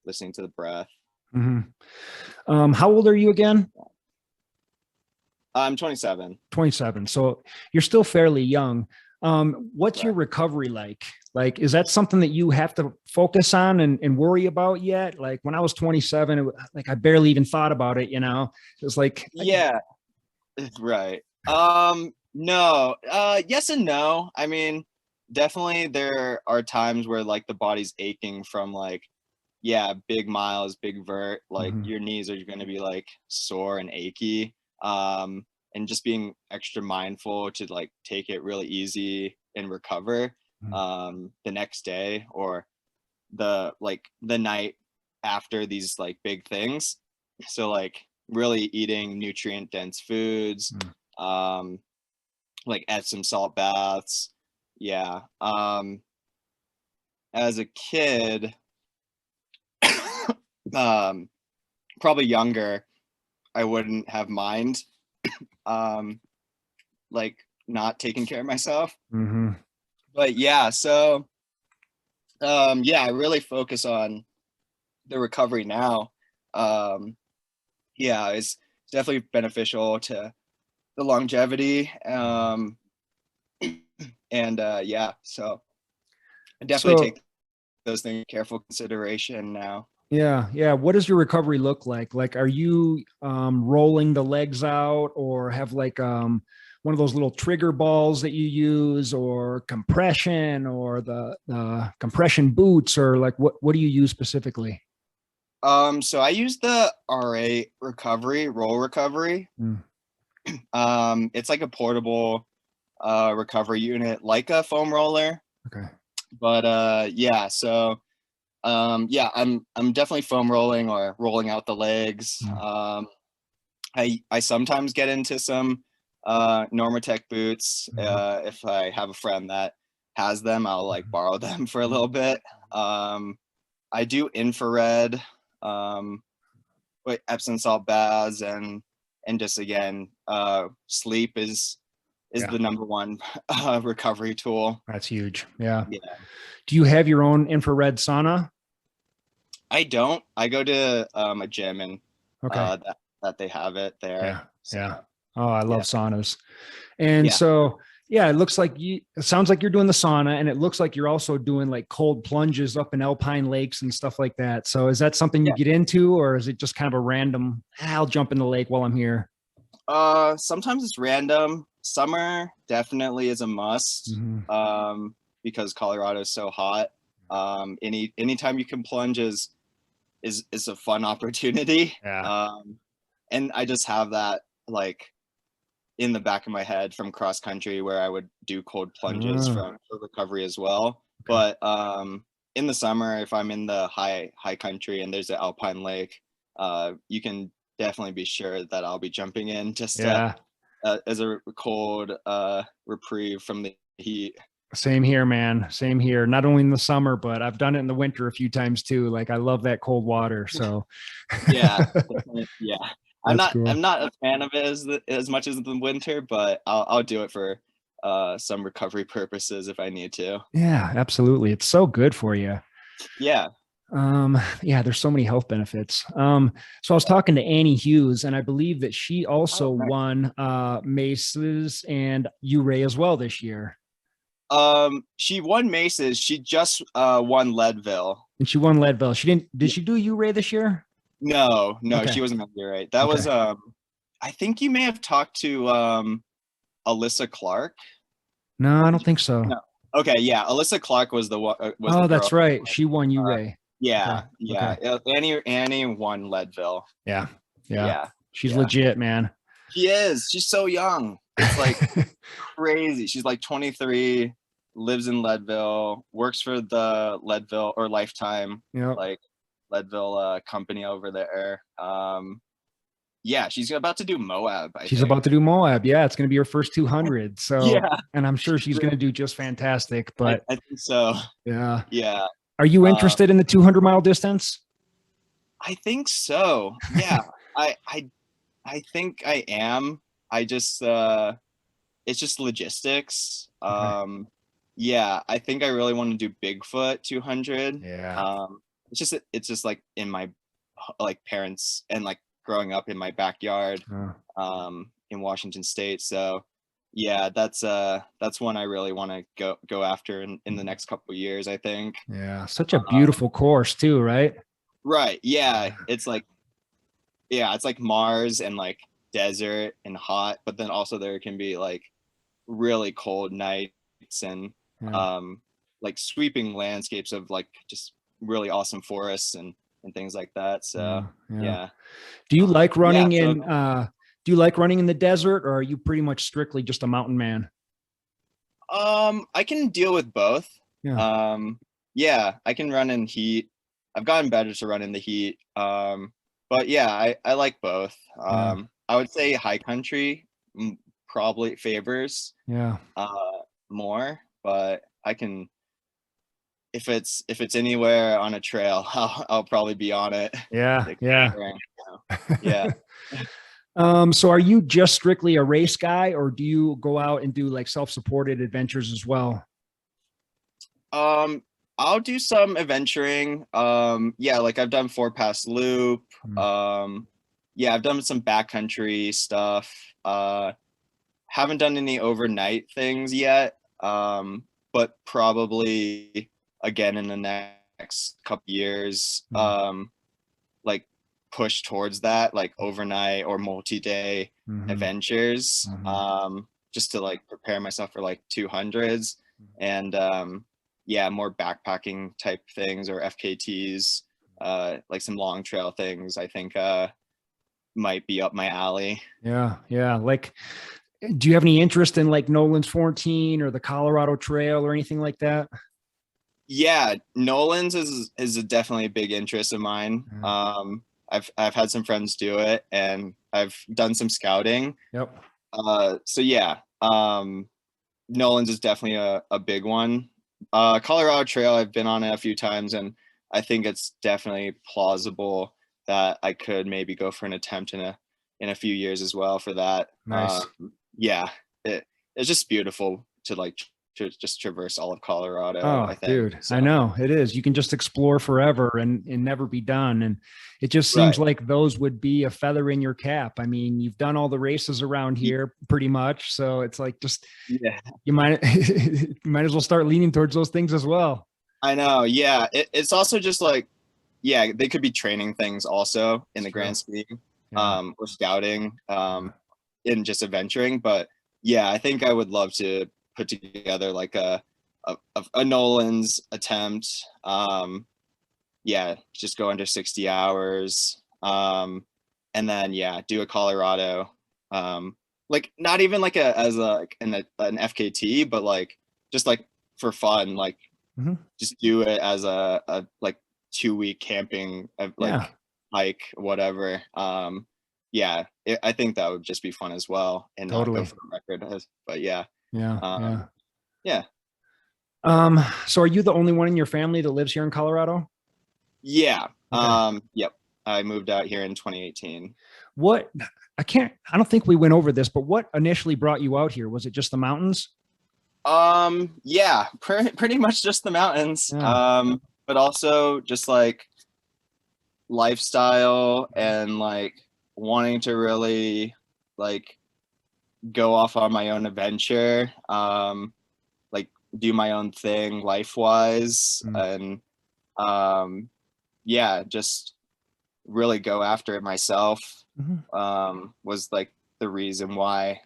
Speaker 2: listening to the breath.
Speaker 1: Mhm. How old are you again?
Speaker 2: I'm 27.
Speaker 1: 27. So you're still fairly young. What's your
Speaker 2: Right.
Speaker 1: recovery like? Like, is that something that you have to focus on and worry about yet? Like when I was 27, like I barely even thought about it, you know, it was like,
Speaker 2: Yeah. Right. No. Yes and no. I mean, definitely there are times where like the body's aching from like, yeah, big miles, big vert, like
Speaker 1: Mhm.
Speaker 2: your knees are going to be like sore and achy. And just being extra mindful to like take it really easy and recover the next day, or the night after these like big things. So like really eating nutrient dense foods,
Speaker 1: Mhm.
Speaker 2: um like Epsom salt baths. Yeah. As a kid, um probably younger, I wouldn't have mind um like not taking care of myself.
Speaker 1: Mhm.
Speaker 2: But yeah, so yeah, I really focus on the recovery now. um yeah, it's definitely beneficial to the longevity, and yeah, so I definitely
Speaker 1: So
Speaker 2: take those things careful consideration now.
Speaker 1: yeah, yeah. What does your recovery look like? Like, are you rolling the legs out, or have like one of those little trigger balls that you use, or compression, or the compression boots, or like what do you use specifically?
Speaker 2: So I use the roll recovery.
Speaker 1: Mm,
Speaker 2: It's like a portable recovery unit, like a foam roller.
Speaker 1: okay.
Speaker 2: But yeah, so yeah, I'm definitely foam rolling or rolling out the legs.
Speaker 1: Mm,
Speaker 2: I sometimes get into some Normatec boots. If I have a friend that has them, I'll like borrow them for a little bit. I do infrared, Epsom salt baths, and just again, sleep is the number one recovery tool.
Speaker 1: That's huge. Yeah.
Speaker 2: Yeah.
Speaker 1: Do you have your own infrared sauna?
Speaker 2: I don't. I go to a gym and
Speaker 1: Okay.
Speaker 2: that they have it there.
Speaker 1: Yeah.
Speaker 2: So,
Speaker 1: Yeah. Oh, I love
Speaker 2: yeah.
Speaker 1: saunas. And
Speaker 2: Yeah.
Speaker 1: so, yeah, it looks like it sounds like you're doing the sauna, and it looks like you're also doing like cold plunges up in alpine lakes and stuff like that. So is that something you get into, or is it just kind of a random, I'll jump in the lake while I'm here?
Speaker 2: Sometimes it's random. Summer definitely is a must. Because Colorado is so hot. Anytime you can plunge is a fun opportunity.
Speaker 1: Yeah.
Speaker 2: And I just have that like in the back of my head from cross country, where I would do cold plunges for recovery as well.
Speaker 1: Okay.
Speaker 2: But in the summer, if I'm in the high country and there's an alpine lake, you can definitely be sure that I'll be jumping in just as a cold reprieve from the heat.
Speaker 1: Same here, man. Same here. Not only in the summer, but I've done it in the winter a few times too. Like I love that cold water. So
Speaker 2: yeah. Yeah. I'm
Speaker 1: that's cool.
Speaker 2: not a fan of it as much as the winter, but I'll do it for some recovery purposes if I need to.
Speaker 1: Yeah, absolutely. It's so good for you.
Speaker 2: Yeah.
Speaker 1: Yeah, there's so many health benefits. So I was talking to Annie Hughes, and I believe that she also won Maces and Ouray as well this year.
Speaker 2: She won Maces. She just won Leadville.
Speaker 1: And she won Leadville. Did she do Ouray this year?
Speaker 2: No,
Speaker 1: Okay.
Speaker 2: She wasn't Ouray. That was I think you may have talked to Alyssa Clark.
Speaker 1: No, I don't think so.
Speaker 2: No. Okay, yeah. Alyssa Clark was the one.
Speaker 1: That's right. She won Ouray.
Speaker 2: Yeah,
Speaker 1: Okay.
Speaker 2: yeah.
Speaker 1: Okay.
Speaker 2: Annie won Leadville.
Speaker 1: Yeah. She's legit, man.
Speaker 2: She is. She's so young. It's like crazy. She's like 23, lives in Leadville, works for the Leadville or Lifetime, like Leadville company over there. Yeah, she's about to do Moab. She's
Speaker 1: about to do Moab. Yeah, it's going to be her first 200. So,
Speaker 2: yeah,
Speaker 1: and I'm sure she's going to do just fantastic. But
Speaker 2: I think so.
Speaker 1: Yeah.
Speaker 2: Yeah.
Speaker 1: Are you interested in the 200-mile distance?
Speaker 2: I think so. Yeah. I think I am. I just it's just logistics.
Speaker 1: Okay.
Speaker 2: Yeah, I think I really want to do Bigfoot 200.
Speaker 1: Yeah.
Speaker 2: It's just like in my like parents and like growing up in my backyard in Washington State. So yeah, that's one I really want to go after in the next couple of years, I think.
Speaker 1: Yeah, such a beautiful course too, right?
Speaker 2: Right. Yeah, it's like Mars and like desert and hot, but then also there can be like really cold nights and like sweeping landscapes of like just really awesome forests and things like that. So yeah.
Speaker 1: Do you like running in the desert, or are you pretty much strictly just a mountain man?
Speaker 2: I can deal with both. Yeah, I can run in heat. I've gotten better to run in the heat. But yeah, I like both. I would say high country probably favors more, but I can if it's anywhere on a trail, I'll probably be on it. Yeah.
Speaker 1: So are you just strictly a race guy, or do you go out and do like self-supported adventures as well?
Speaker 2: I'll do some adventuring. Yeah, like I've done Fort Pass Loop. Yeah, I've done some backcountry stuff. Haven't done any overnight things yet. But probably again in the next couple years, like push towards that, like overnight or multi-day adventures, just to like prepare myself for like 200s and yeah, more backpacking type things or FKTs, like some long trail things, I think might be up my alley.
Speaker 1: Yeah. Like, do you have any interest in like Nolan's 14 or the Colorado Trail or anything like that?
Speaker 2: Yeah, Nolan's is definitely a big interest of mine. I've had some friends do it, and I've done some scouting. So yeah, Nolan's is definitely a big one. Colorado Trail, I've been on it a few times, and I think it's definitely plausible that I could maybe go for an attempt in a few years as well for that.
Speaker 1: Nice.
Speaker 2: Yeah, it's just beautiful to like to just traverse all of Colorado,
Speaker 1: Oh,
Speaker 2: I think.
Speaker 1: dude,
Speaker 2: So
Speaker 1: I know it is. You can just explore forever and never be done. And it just seems
Speaker 2: right.
Speaker 1: like those would be a feather in your cap. I mean, you've done all the races around here pretty much. So it's like just
Speaker 2: Yeah,
Speaker 1: you might you might as well start leaning towards those things as well.
Speaker 2: I know. Yeah, it's also just like, yeah, they could be training things also in
Speaker 1: It's
Speaker 2: the
Speaker 1: true.
Speaker 2: grand scheme,
Speaker 1: Yeah.
Speaker 2: or scouting, in just adventuring. But yeah, I think I would love to put together like a Nolan's attempt. Yeah, just go under 60 hours. And then yeah, do a Colorado. Like not even like a as a like an FKT, but like just like for fun, like
Speaker 1: Mhm.
Speaker 2: just do it as a like 2 week camping
Speaker 1: Yeah,
Speaker 2: like hike, whatever. Yeah, I think that would just be fun as well, and not go
Speaker 1: totally.
Speaker 2: for the record. But yeah,
Speaker 1: Yeah,
Speaker 2: um,
Speaker 1: yeah.
Speaker 2: yeah,
Speaker 1: So are you the only one in your family that lives here in Colorado?
Speaker 2: yeah.
Speaker 1: Okay.
Speaker 2: Yep. I moved out here in 2018.
Speaker 1: What I don't think we went over this, but what initially brought you out here? Was it just the mountains?
Speaker 2: Yeah, pretty much just the mountains.
Speaker 1: Yeah.
Speaker 2: But also just like lifestyle and like wanting to really like go off on my own adventure, like do my own thing life wise,
Speaker 1: Mm.
Speaker 2: and um, yeah, just really go after it myself.
Speaker 1: Mhm.
Speaker 2: Was like the reason why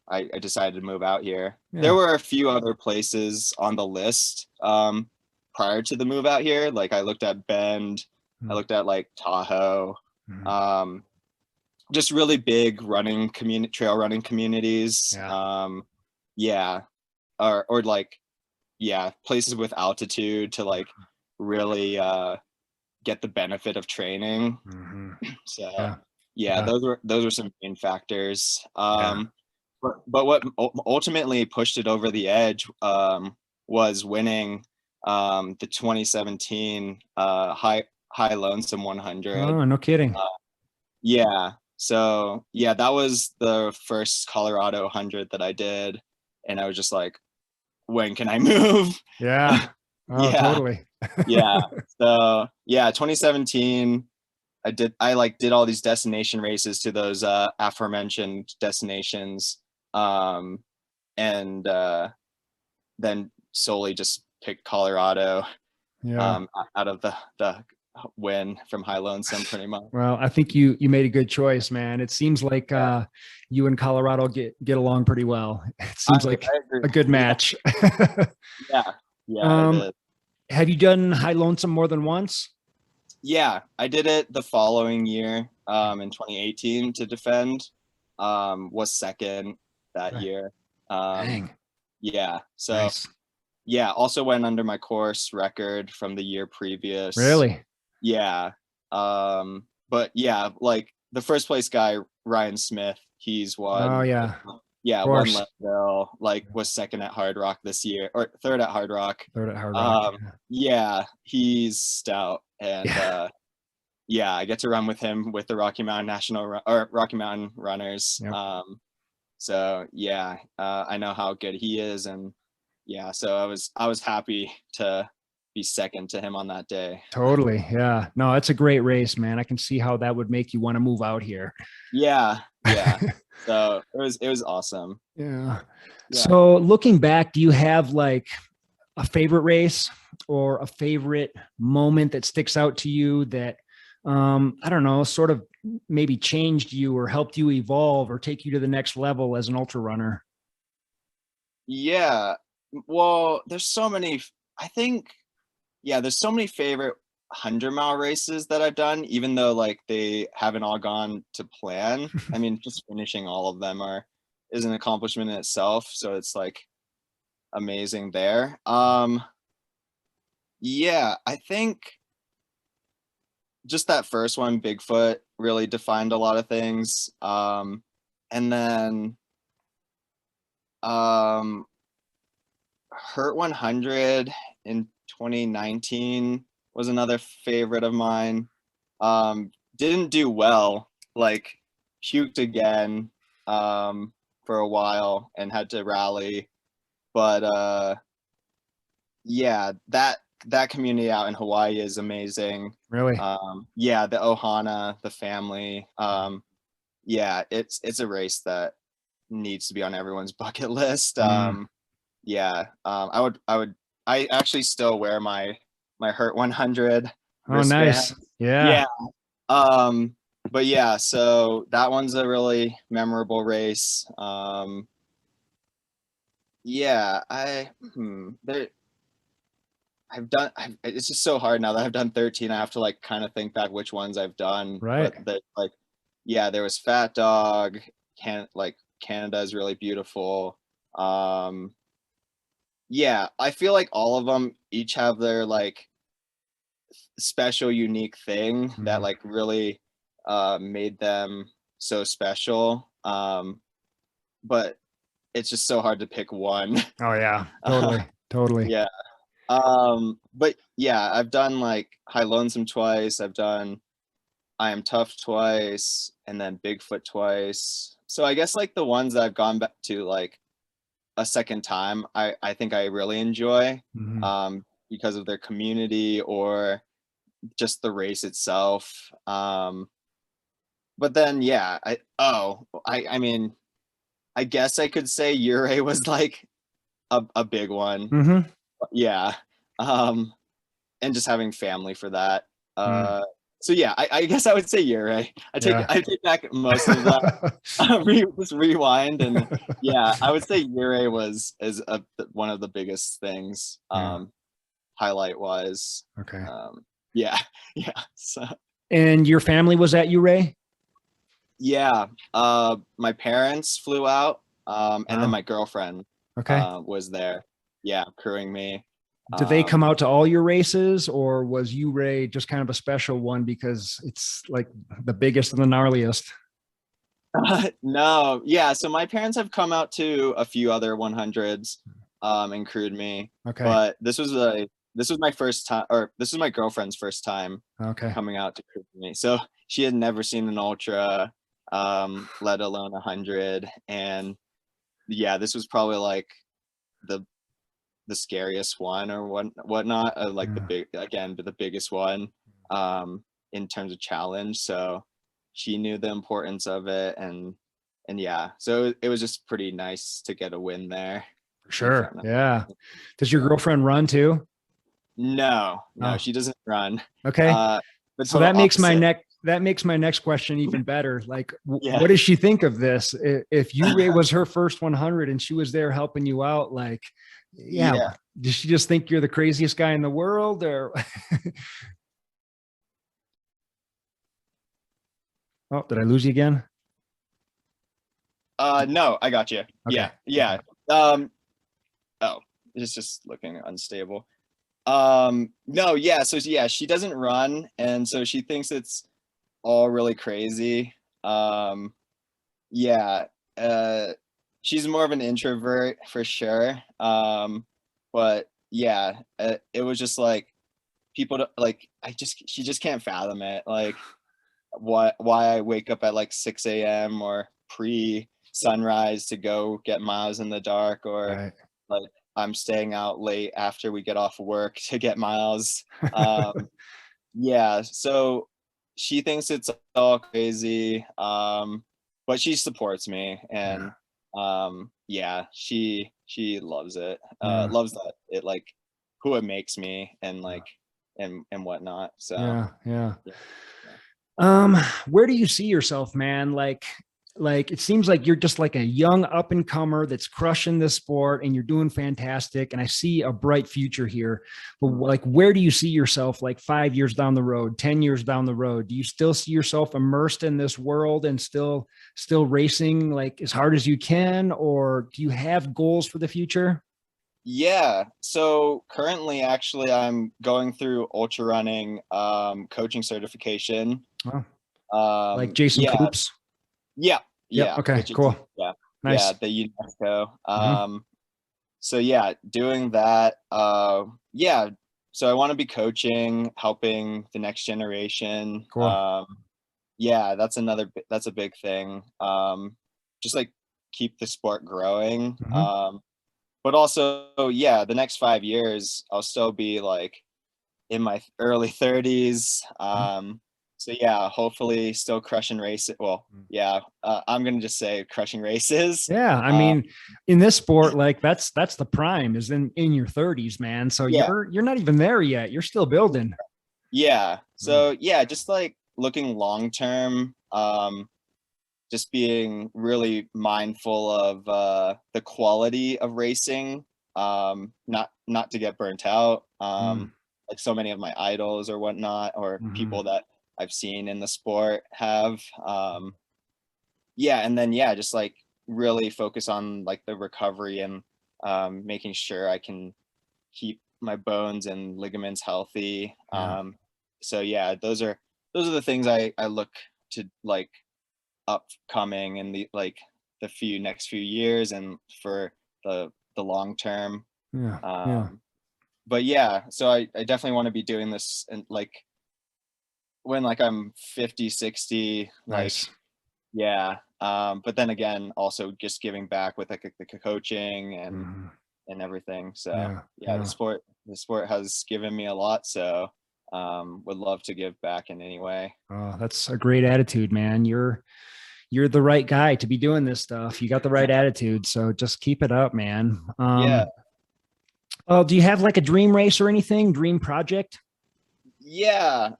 Speaker 2: I decided to move out here. There
Speaker 1: Yeah.
Speaker 2: were a few other places on the list prior to the move out here. Like I looked at Bend, I
Speaker 1: Mm.
Speaker 2: looked at like Tahoe,
Speaker 1: Mhm.
Speaker 2: um, just really big running community trail running communities.
Speaker 1: Yeah.
Speaker 2: Yeah, or like yeah, places with altitude to like really get the benefit of training.
Speaker 1: Mhm.
Speaker 2: So
Speaker 1: Yeah.
Speaker 2: yeah,
Speaker 1: Yeah.
Speaker 2: those were some main factors.
Speaker 1: Yeah.
Speaker 2: But what ultimately pushed it over the edge was winning the 2017 High Lonesome 100.
Speaker 1: Oh, no kidding.
Speaker 2: Yeah. So yeah, that was the first Colorado 100 that I did, and I was just like, when can I move?
Speaker 1: Yeah. Oh,
Speaker 2: Yeah,
Speaker 1: totally.
Speaker 2: yeah. So yeah, 2017, I like did all these destination races to those aforementioned destinations, um, and then solely just picked Colorado
Speaker 1: Yeah.
Speaker 2: out of the win from High Lonesome, pretty much.
Speaker 1: Well, I think you made a good choice, man. It seems like
Speaker 2: Yeah,
Speaker 1: you and Colorado get along pretty well. It seems like
Speaker 2: I agree.
Speaker 1: a good
Speaker 2: Yeah,
Speaker 1: match.
Speaker 2: yeah, yeah. It
Speaker 1: um,
Speaker 2: is.
Speaker 1: have you done High Lonesome more than once?
Speaker 2: Yeah, I did it the following year, in 2018 to defend. Was second that
Speaker 1: Okay.
Speaker 2: year.
Speaker 1: Dang.
Speaker 2: Yeah, so
Speaker 1: Nice.
Speaker 2: yeah, also went under my course record from the year previous.
Speaker 1: Really?
Speaker 2: Yeah. But yeah, like the first place guy, Ryan Smith, he's
Speaker 1: Oh
Speaker 2: won.
Speaker 1: yeah. Of
Speaker 2: Yeah, won
Speaker 1: course.
Speaker 2: Leadville, like was second at Hard Rock this year, or third at Hard Rock.
Speaker 1: Third at Hard Rock.
Speaker 2: Um, yeah, he's stout, and
Speaker 1: Yeah.
Speaker 2: yeah, I get to run with him with the Rocky Mountain or Rocky Mountain Runners.
Speaker 1: Yep.
Speaker 2: So yeah, I know how good he is, and yeah, so I was happy to be second to him on that day.
Speaker 1: Totally. Yeah. No, it's a great race, man. I can see how that would make you want to move out here.
Speaker 2: Yeah, yeah. So it was awesome.
Speaker 1: Yeah.
Speaker 2: Yeah.
Speaker 1: So looking back, do you have like a favorite race or a favorite moment that sticks out to you that I don't know, sort of maybe changed you or helped you evolve or take you to the next level as an ultra runner?
Speaker 2: Yeah. Well, there's so many. I think yeah, there's so many favorite 100-mile races that I've done, even though like they haven't all gone to plan. I mean, just finishing all of them are is an accomplishment in itself. So it's like amazing there. Yeah, I think just that first one, Bigfoot, really defined a lot of things. And then Hurt 100 in 2019 was another favorite of mine. Didn't do well, like puked again for a while and had to rally. But yeah, that community out in Hawaii is amazing.
Speaker 1: Really?
Speaker 2: Yeah, the Ohana, the family. Yeah, it's a race that needs to be on everyone's bucket list. Yeah, I actually still wear my Hurt 100
Speaker 1: Oh,
Speaker 2: wristband.
Speaker 1: nice. Yeah.
Speaker 2: Yeah. But yeah, so that one's a really memorable race. Yeah, it's just so hard now that I've done 13. I have to like kind of think back which ones I've done.
Speaker 1: Right.
Speaker 2: But like, yeah, there was Fat Dog. Canada is really beautiful. Yeah, I feel like all of them each have their like special, unique thing that like really made them so special. But it's just so hard to pick one.
Speaker 1: Oh yeah, totally.
Speaker 2: Yeah. But yeah, I've done like High Lonesome twice. I've done I Am Tough twice, and then Bigfoot twice. So I guess like the ones that I've gone back to like a second time, I think I really enjoy because of their community or just the race itself. But then yeah, I mean, I guess I could say Ouray was like a big one. Yeah. And just having family for that. So yeah, I guess I would say Ouray. I take back most of that. Just rewind, and yeah, I would say Ouray is one of the biggest things, highlight wise.
Speaker 1: Okay.
Speaker 2: Yeah. So.
Speaker 1: And your family was at Ouray?
Speaker 2: Yeah. My parents flew out, and then my girlfriend was there. Yeah, crewing me.
Speaker 1: Did they come out to all your races, or was Ouray just kind of a special one because it's like the biggest and the gnarliest?
Speaker 2: No, yeah. So my parents have come out to a few other 100s, and crewed me.
Speaker 1: Okay.
Speaker 2: But this was my first time, or this was my girlfriend's first time coming out to crew me. So she had never seen an ultra, let alone 100. And yeah, this was probably like the scariest one or whatnot, like the biggest one in terms of challenge. So she knew the importance of it, and yeah, so it was just pretty nice to get a win there.
Speaker 1: For sure. Yeah. Does your girlfriend run too?
Speaker 2: No, she doesn't run.
Speaker 1: Okay. So that makes my next question even better. Like, what does she think of this? If Ouray was her first 100 and she was there helping you out, like, does she just think you're the craziest guy in the world, or? Oh, did I lose you again?
Speaker 2: No, I got you. Okay. Yeah. Oh, it's just looking unstable. No, yeah. So yeah, she doesn't run, and so she thinks it's all really crazy. Yeah. She's more of an introvert for sure. But yeah, it was just like people like she just can't fathom it. Like why I wake up at like 6 a.m. or pre-sunrise to go get miles in the dark, or like I'm staying out late after we get off work to get miles. Yeah, so she thinks it's all crazy, but she supports me, and yeah, she loves it. Loves that it like who it makes me, and like and whatnot. So
Speaker 1: yeah. Where do you see yourself, man? Like it seems like you're just like a young up and comer that's crushing this sport, and you're doing fantastic. And I see a bright future here. But like, where do you see yourself like 5 years down the road, 10 years down the road? Do you still see yourself immersed in this world and still racing like as hard as you can, or do you have goals for the future?
Speaker 2: Yeah. So currently, actually, I'm going through ultra running coaching certification.
Speaker 1: Wow. Like Jason Coops.
Speaker 2: Yeah.
Speaker 1: Yep.
Speaker 2: Yeah,
Speaker 1: Okay,
Speaker 2: which is,
Speaker 1: cool.
Speaker 2: yeah,
Speaker 1: Nice.
Speaker 2: the UNESCO.
Speaker 1: Mhm.
Speaker 2: So yeah, doing that. Yeah, so I want to be coaching, helping the next generation.
Speaker 1: Cool.
Speaker 2: Yeah, that's a big thing. Just like keep the sport growing.
Speaker 1: Mhm.
Speaker 2: But also, yeah, the next 5 years, I'll still be like in my early 30s.
Speaker 1: Mhm.
Speaker 2: So yeah, hopefully still crushing races. Well,
Speaker 1: Mhm.
Speaker 2: yeah, I'm gonna just say crushing races.
Speaker 1: Yeah, I
Speaker 2: Uh,
Speaker 1: mean, in this sport, like that's the prime is in your 30s, man. So
Speaker 2: yeah,
Speaker 1: you're not even there yet. You're still building.
Speaker 2: yeah.
Speaker 1: Mm.
Speaker 2: So yeah, just like looking long term. Just being really mindful of the quality of racing. Not to get burnt out.
Speaker 1: Mm.
Speaker 2: Like so many of my idols or whatnot, or
Speaker 1: Mhm.
Speaker 2: people that I've seen in the sport have. Yeah, and then yeah, just like really focus on like the recovery and making sure I can keep my bones and ligaments healthy.
Speaker 1: Yeah.
Speaker 2: So yeah, those are the things I look to like upcoming in the like the next few years and for the long term.
Speaker 1: Yeah. Yeah.
Speaker 2: Um, but yeah, so I definitely want to be doing this and like when like I'm 50, 60, like
Speaker 1: Nice.
Speaker 2: yeah. But then again, also just giving back with like the coaching
Speaker 1: Mhm.
Speaker 2: and everything. So
Speaker 1: Yeah.
Speaker 2: yeah,
Speaker 1: Yeah.
Speaker 2: the sport has given me a lot. So would love to give back in any way.
Speaker 1: Oh, that's a great attitude, man. You're the right guy to be doing this stuff. You got the right attitude, so just keep it up, man.
Speaker 2: Yeah.
Speaker 1: Oh, do you have like a dream race or anything? Dream project?
Speaker 2: Yeah.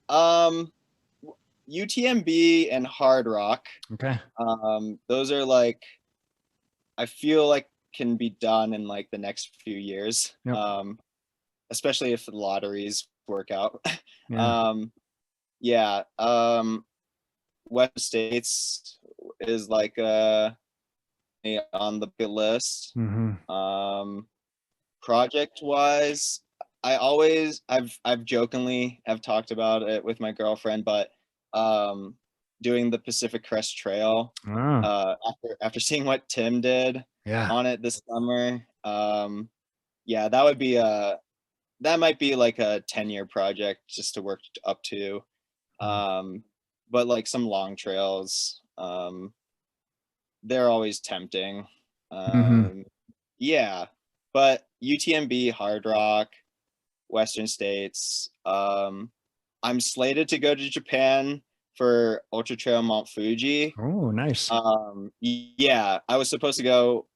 Speaker 2: UTMB and Hard Rock.
Speaker 1: Okay.
Speaker 2: Those are like I feel like can be done in like the next few years.
Speaker 1: Yep.
Speaker 2: Especially if the lotteries work out.
Speaker 1: Yeah.
Speaker 2: um, yeah. West States is like on the bucket list.
Speaker 1: Hmm.
Speaker 2: Project wise, I've jokingly have talked about it with my girlfriend, but um, doing the Pacific Crest Trail
Speaker 1: Oh,
Speaker 2: after seeing what Tim did
Speaker 1: yeah.
Speaker 2: on it this summer, yeah, that might be like a 10-year project just to work up to. But like some long trails, they're always tempting.
Speaker 1: Hmm.
Speaker 2: Um, yeah, but UTMB, Hard Rock, Western States. I'm slated to go to Japan for Ultra Trail Mount Fuji.
Speaker 1: Oh, nice.
Speaker 2: Yeah, I was supposed to go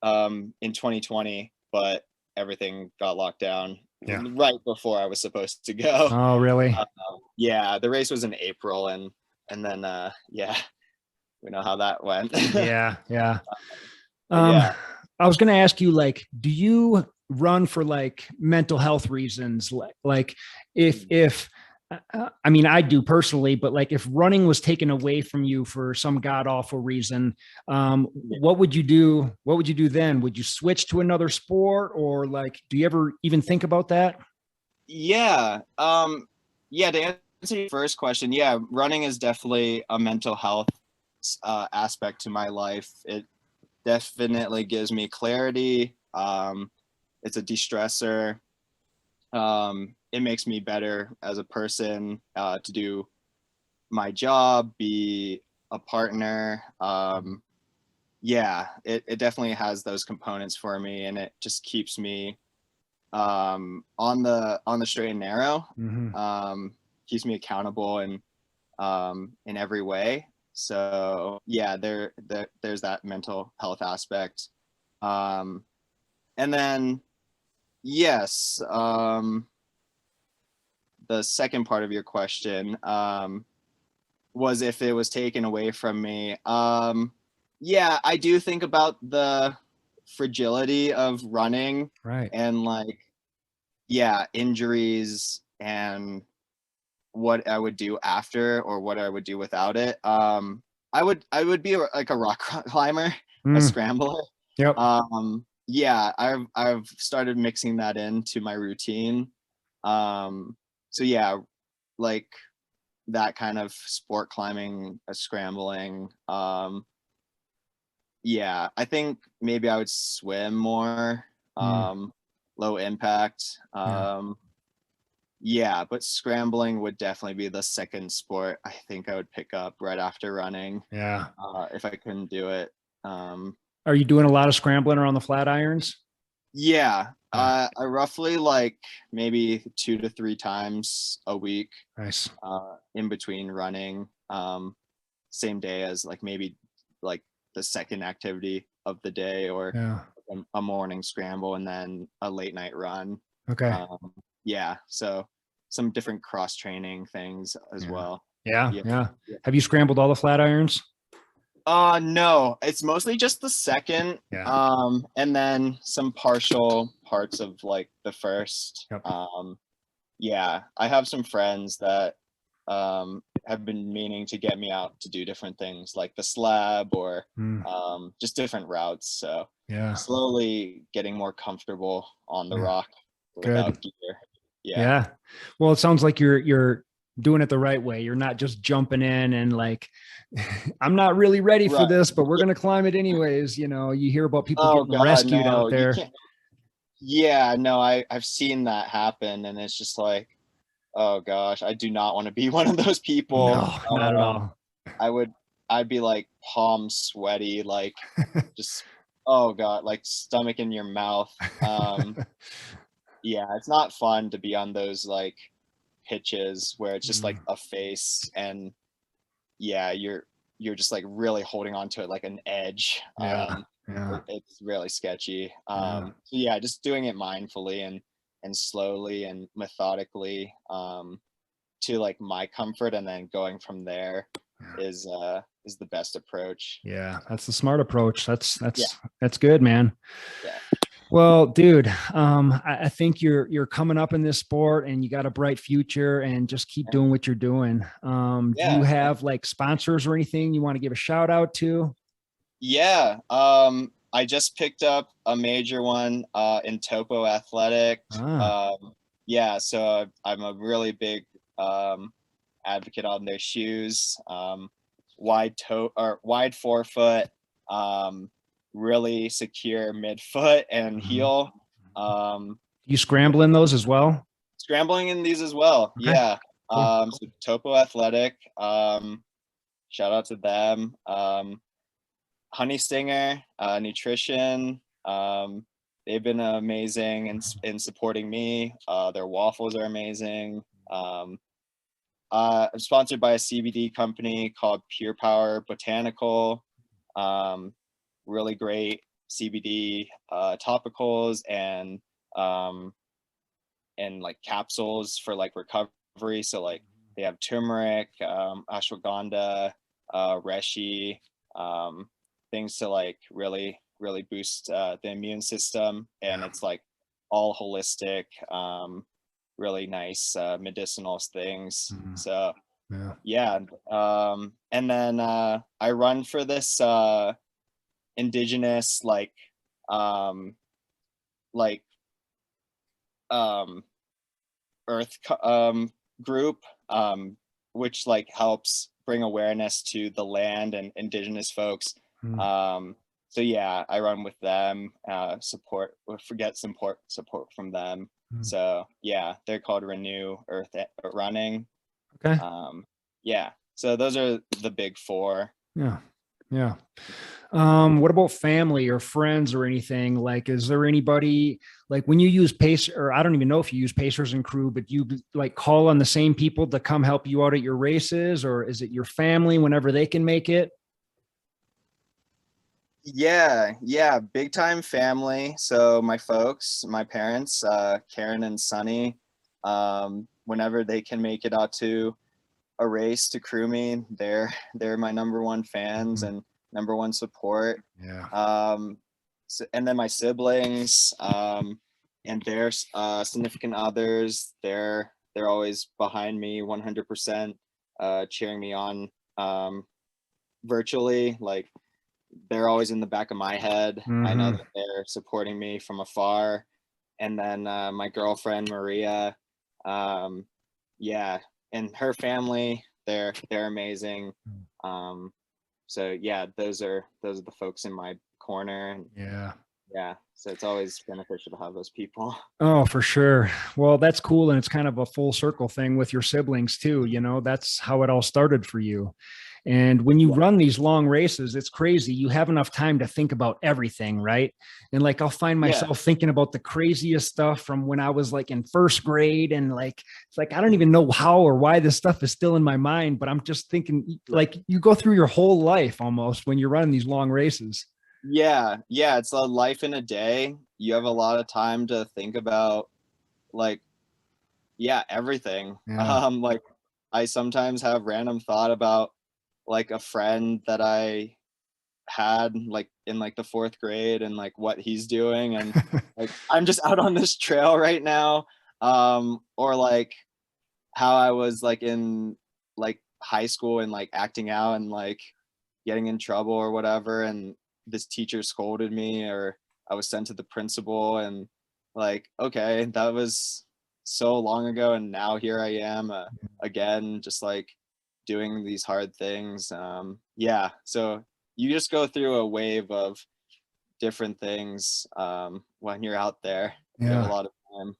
Speaker 2: in 2020, but everything got locked down
Speaker 1: Yeah.
Speaker 2: right before I was supposed to go.
Speaker 1: Oh, really?
Speaker 2: Yeah, the race was in April, and then yeah, we know how that went.
Speaker 1: Yeah. Yeah.
Speaker 2: But
Speaker 1: Um,
Speaker 2: yeah,
Speaker 1: I was going to ask you, like, do you run for like mental health reasons? Like if I mean, I do personally, but like if running was taken away from you for some god awful reason, what would you do? What would you do then? Would you switch to another sport, or like, do you ever even think about that?
Speaker 2: yeah, yeah. To answer your first question, yeah, running is definitely a mental health aspect to my life. It definitely gives me clarity. It's a de-stressor. It makes me better as a person to do my job, be a partner. Yeah, it definitely has those components for me, and it just keeps me on the straight and narrow.
Speaker 1: Mm-hmm.
Speaker 2: Keeps me accountable and in every way. So yeah, there's that mental health aspect. Um, and then yes, the second part of your question was if it was taken away from me. Yeah, I do think about the fragility of running
Speaker 1: Right.
Speaker 2: and like yeah, injuries and what I would do after or what I would do without it. I would be like a rock climber, a
Speaker 1: Mm,
Speaker 2: scrambler.
Speaker 1: yep.
Speaker 2: Yeah, I've started mixing that into my routine. Um, so yeah, like that kind of sport climbing, scrambling. yeah, I think maybe I would swim more,
Speaker 1: Mm,
Speaker 2: low impact.
Speaker 1: yeah.
Speaker 2: Yeah, but scrambling would definitely be the second sport I think I would pick up right after running,
Speaker 1: Yeah.
Speaker 2: if I couldn't do it. Um,
Speaker 1: Are you doing a lot of scrambling around the flat irons?
Speaker 2: yeah,
Speaker 1: Yeah.
Speaker 2: I roughly like maybe 2 to 3 times a week,
Speaker 1: Nice.
Speaker 2: in between running, same day as like maybe like the second activity of the day, or
Speaker 1: Yeah.
Speaker 2: a morning scramble and then a late night run.
Speaker 1: Okay.
Speaker 2: Um, yeah, so some different cross training things as
Speaker 1: Yeah.
Speaker 2: well.
Speaker 1: Yeah.
Speaker 2: Yeah.
Speaker 1: Yeah.
Speaker 2: Yeah.
Speaker 1: Have you scrambled all the flat irons?
Speaker 2: No, it's mostly just the second,
Speaker 1: Yeah.
Speaker 2: and then some partial parts of like the first.
Speaker 1: Yep.
Speaker 2: Yeah, I have some friends that have been meaning to get me out to do different things like the slab, or
Speaker 1: Mm,
Speaker 2: just different routes. So
Speaker 1: yeah.
Speaker 2: slowly getting more comfortable on the
Speaker 1: Yeah.
Speaker 2: rock
Speaker 1: Good.
Speaker 2: without gear. Yeah.
Speaker 1: Yeah. Well, it sounds like you're doing it the right way. You're not just jumping in and like, I'm not really ready for
Speaker 2: Right.
Speaker 1: this, but we're
Speaker 2: Yeah.
Speaker 1: going to climb it anyways. You hear about people
Speaker 2: Oh
Speaker 1: getting
Speaker 2: God,
Speaker 1: rescued out
Speaker 2: no, you
Speaker 1: there.
Speaker 2: can't. Yeah, no, I've seen that happen, and it's just like, oh gosh, I do not want to be one of those people.
Speaker 1: No, not at all.
Speaker 2: I would, I'd be like palm sweaty, like just, oh God, like stomach in your mouth. Yeah, it's not fun to be on those like pitches where it's just like
Speaker 1: Mm,
Speaker 2: a face, and yeah, you're just like really holding on to it like an edge.
Speaker 1: yeah. Yeah.
Speaker 2: It's really sketchy.
Speaker 1: Yeah.
Speaker 2: So yeah, just doing it mindfully and slowly and methodically, to like my comfort, and then going from there
Speaker 1: Yeah.
Speaker 2: is the best approach.
Speaker 1: Yeah. That's the smart approach. That's
Speaker 2: Yeah,
Speaker 1: that's that's good, man.
Speaker 2: yeah,
Speaker 1: Well, dude, I think you're coming up in this sport and you got a bright future and just keep doing what you're doing. Do you
Speaker 2: yeah,
Speaker 1: have like sponsors or anything you want to give a shout out to?
Speaker 2: yeah. I just picked up a major one in Topo Athletic.
Speaker 1: Ah,
Speaker 2: Yeah, so I'm a really big advocate on their shoes. Wide toe or wide forefoot, really secure midfoot and
Speaker 1: mhm.
Speaker 2: heel. Um,
Speaker 1: You scramble in those as well?
Speaker 2: Scrambling in these as well.
Speaker 1: Okay,
Speaker 2: Yeah.
Speaker 1: cool.
Speaker 2: So Topo Athletic. Shout out to them. Honey Stinger Nutrition. They've been amazing in supporting me. Their waffles are amazing. I'm sponsored by a CBD company called Pure Power Botanical. Um, Really great CBD topicals um, and like capsules for like recovery. So like they have turmeric, ashwagandha, reishi, um, things to like really boost the immune system, and
Speaker 1: Yeah.
Speaker 2: it's like all holistic, really nice medicinal things.
Speaker 1: Mhm.
Speaker 2: So
Speaker 1: Yeah.
Speaker 2: yeah, and then I run for this indigenous um, like um, earth group, which like helps bring awareness to the land and indigenous folks.
Speaker 1: Mm.
Speaker 2: um, so yeah, I run with them, support or forget support from them.
Speaker 1: Mm.
Speaker 2: So yeah, they're called Renew Earth Running.
Speaker 1: Okay.
Speaker 2: um, yeah, so those are the big four.
Speaker 1: Yeah. Yeah. What about family or friends or anything? Like, is there anybody like when you use pace, or I don't even know if you use pacers and crew, but you like call on the same people to come help you out at your races, or is it your family whenever they can make it?
Speaker 2: Yeah, big time family. So my folks, my parents, Karen and Sunny, whenever they can make it out to a race to crew me, they're my number one fans
Speaker 1: Mhm.
Speaker 2: and number one support.
Speaker 1: Yeah.
Speaker 2: And then my siblings, and their significant others, they're always behind me 100%, cheering me on, virtually. Like they're always in the back of my head. I know
Speaker 1: Hmm.
Speaker 2: that they're supporting me from afar. And then my girlfriend Maria, um, yeah, and her family, they're amazing. Um, So yeah, those are the folks in my corner. And yeah, so it's always beneficial to have those people.
Speaker 1: Oh, for sure. Well, that's cool. And it's kind of a full circle thing with your siblings too. You know, that's how it all started for you. And when you
Speaker 2: Yeah.
Speaker 1: run these long races, it's crazy. You have enough time to think about everything, right? And like I'll find
Speaker 2: Yeah.
Speaker 1: myself thinking about the craziest stuff from when I was like in first grade. And like, it's like, I don't even know how or why this stuff is still in my mind, but I'm just thinking like you go through your whole life almost when you're running these long races.
Speaker 2: Yeah, yeah, it's a life in a day. You have a lot of time to think about, like, yeah, everything.
Speaker 1: Yeah.
Speaker 2: Like I sometimes have random thought about like a friend that I had like in like the fourth grade and like what he's doing, and like I'm just out on this trail right now. Or like how I was like in like high school and like acting out and like getting in trouble or whatever, and this teacher scolded me, or I was sent to the principal, and like, okay, that was so long ago, and now here I am again, just like doing these hard things. Yeah, so you just go through a wave of different things when you're out there. You have a
Speaker 1: Yeah.
Speaker 2: lot of time.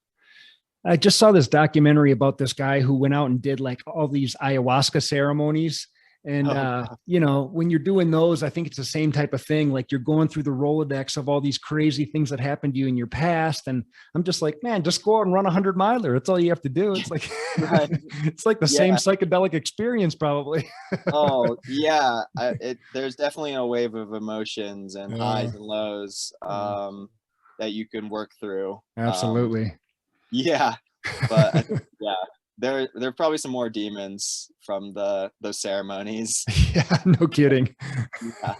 Speaker 1: I just saw this documentary about this guy who went out and did like all these ayahuasca ceremonies. And,
Speaker 2: Oh,
Speaker 1: you know, when you're doing those, I think it's the same type of thing. Like you're going through the Rolodex of all these crazy things that happened to you in your past. And I'm just like, man, just go out and run 100-miler. That's all you have to do. It's like,
Speaker 2: right.
Speaker 1: it's like the same
Speaker 2: Yeah.
Speaker 1: psychedelic experience, probably.
Speaker 2: Oh, yeah. There's definitely a wave of emotions and
Speaker 1: Yeah,
Speaker 2: highs and lows that you can work through.
Speaker 1: absolutely.
Speaker 2: Yeah, but I think, yeah, there are probably some more demons from those ceremonies.
Speaker 1: Yeah, no kidding.
Speaker 2: Yeah.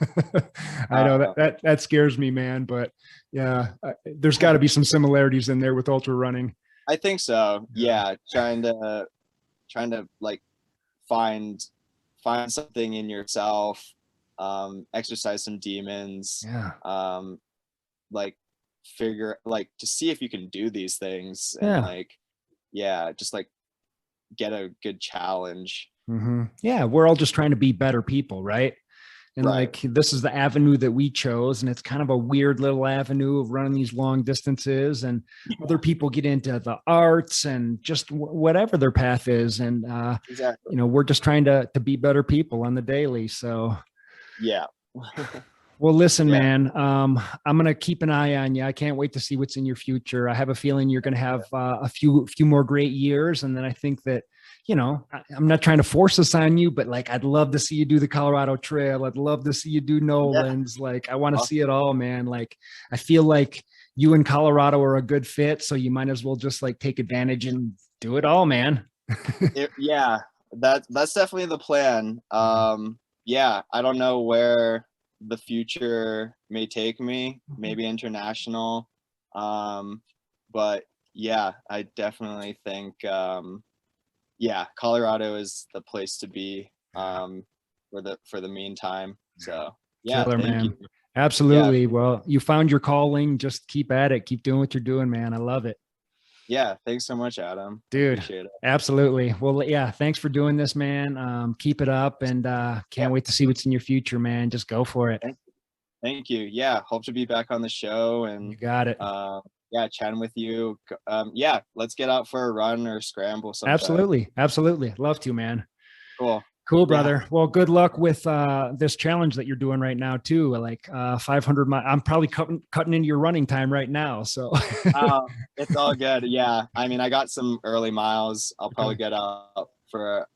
Speaker 1: I know
Speaker 2: Uh,
Speaker 1: that scares me, man. But yeah, there's got to be some similarities in there with ultra running.
Speaker 2: I think so.
Speaker 1: Yeah,
Speaker 2: Yeah, trying to like find something in yourself, exercise some demons,
Speaker 1: yeah,
Speaker 2: like figure like to see if you can do these things, and
Speaker 1: yeah.
Speaker 2: like, yeah, just like get a good challenge.
Speaker 1: Yeah, we're all just trying to be better people, right? And
Speaker 2: Right.
Speaker 1: like this is the avenue that we chose, and it's kind of a weird little avenue of running these long distances. And other people get into the arts and just whatever their path is. And
Speaker 2: Exactly.
Speaker 1: you know, we're just trying to be better people on the daily. So
Speaker 2: Yeah.
Speaker 1: well, listen,
Speaker 2: Yeah.
Speaker 1: man, I'm going to keep an eye on you. I can't wait to see what's in your future. I have a feeling you're going to have a few more great years. And then I think that, you know, I'm not trying to force this on you, but like, I'd love to see you do the Colorado Trail. I'd love to see you do
Speaker 2: Yeah.
Speaker 1: Nolan's. Like, I want to see
Speaker 2: Awesome.
Speaker 1: it all, man. Like, I feel like you and Colorado are a good fit. So you might as well just like take advantage and do it all, man.
Speaker 2: Yeah, that's definitely the plan. Yeah, I don't know where the future may take me, maybe international. But yeah, I definitely think yeah, Colorado is the place to be for the meantime. So yeah,
Speaker 1: Killer,
Speaker 2: thank you.
Speaker 1: man.
Speaker 2: Yeah,
Speaker 1: Absolutely. Well, you found your calling. Just keep at it. Keep doing what you're doing, man. I love it.
Speaker 2: yeah, thanks so much, Adam. I
Speaker 1: Dude,
Speaker 2: appreciate it.
Speaker 1: absolutely. Well, yeah, thanks for doing this, man. Keep it up, and
Speaker 2: Yeah,
Speaker 1: can't wait to see what's in your future, man. Just go for it.
Speaker 2: thank you. Yeah, hope to be back on the show,
Speaker 1: You
Speaker 2: and
Speaker 1: got it.
Speaker 2: yeah, chatting with you. Yeah, let's get out for a run or scramble sometime.
Speaker 1: Absolutely. Absolutely. Love to, man.
Speaker 2: Cool.
Speaker 1: Cool,
Speaker 2: Yeah.
Speaker 1: brother. Well, good luck with this challenge that you're doing right now, too. Like 500 miles. I'm probably cutting into your running time right now. So,
Speaker 2: It's all good. Yeah. I mean, I got some early miles. I'll probably
Speaker 1: okay.
Speaker 2: get out for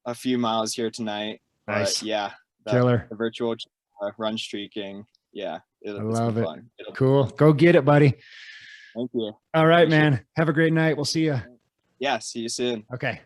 Speaker 2: a few miles here tonight. But
Speaker 1: Nice.
Speaker 2: yeah,
Speaker 1: Killer.
Speaker 2: the virtual run streaking. Yeah,
Speaker 1: I
Speaker 2: it's been
Speaker 1: love it.
Speaker 2: fun. It'll be
Speaker 1: Cool.
Speaker 2: fun.
Speaker 1: Go get it, buddy.
Speaker 2: Thank you.
Speaker 1: All right,
Speaker 2: Appreciate
Speaker 1: man. Have a great night. We'll see you.
Speaker 2: it. Yeah. See you soon.
Speaker 1: Okay.